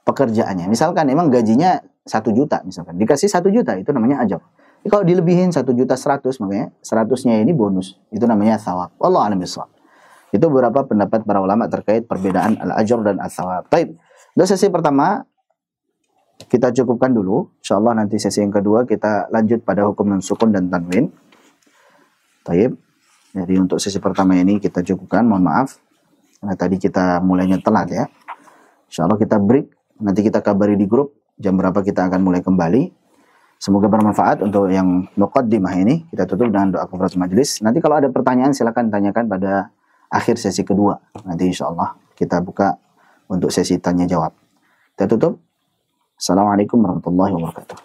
pekerjaannya. Misalkan emang gajinya 1 juta misalkan, dikasih 1 juta, itu namanya ajar. Kalau dilebihin 1.100.000, makanya 100-nya ini bonus, itu namanya tsawab. Wallahu a'lam bishawab. Itu beberapa pendapat para ulama terkait perbedaan al-ajr dan ats-tsawab. Baik, untuk sesi pertama kita cukupkan dulu. Insyaallah nanti sesi yang kedua kita lanjut pada hukum nun sukun dan tanwin. Baik. Jadi untuk sesi pertama ini kita cukupkan, mohon maaf karena tadi kita mulainya telat ya. Insyaallah kita break. Nanti kita kabari di grup jam berapa kita akan mulai kembali. Semoga bermanfaat untuk yang muqaddimah ini. Kita tutup dengan doa kafaratul majelis. Nanti kalau ada pertanyaan silakan tanyakan pada akhir sesi kedua. Nanti insyaallah kita buka untuk sesi tanya jawab. Kita tutup. Assalamualaikum warahmatullahi wabarakatuh.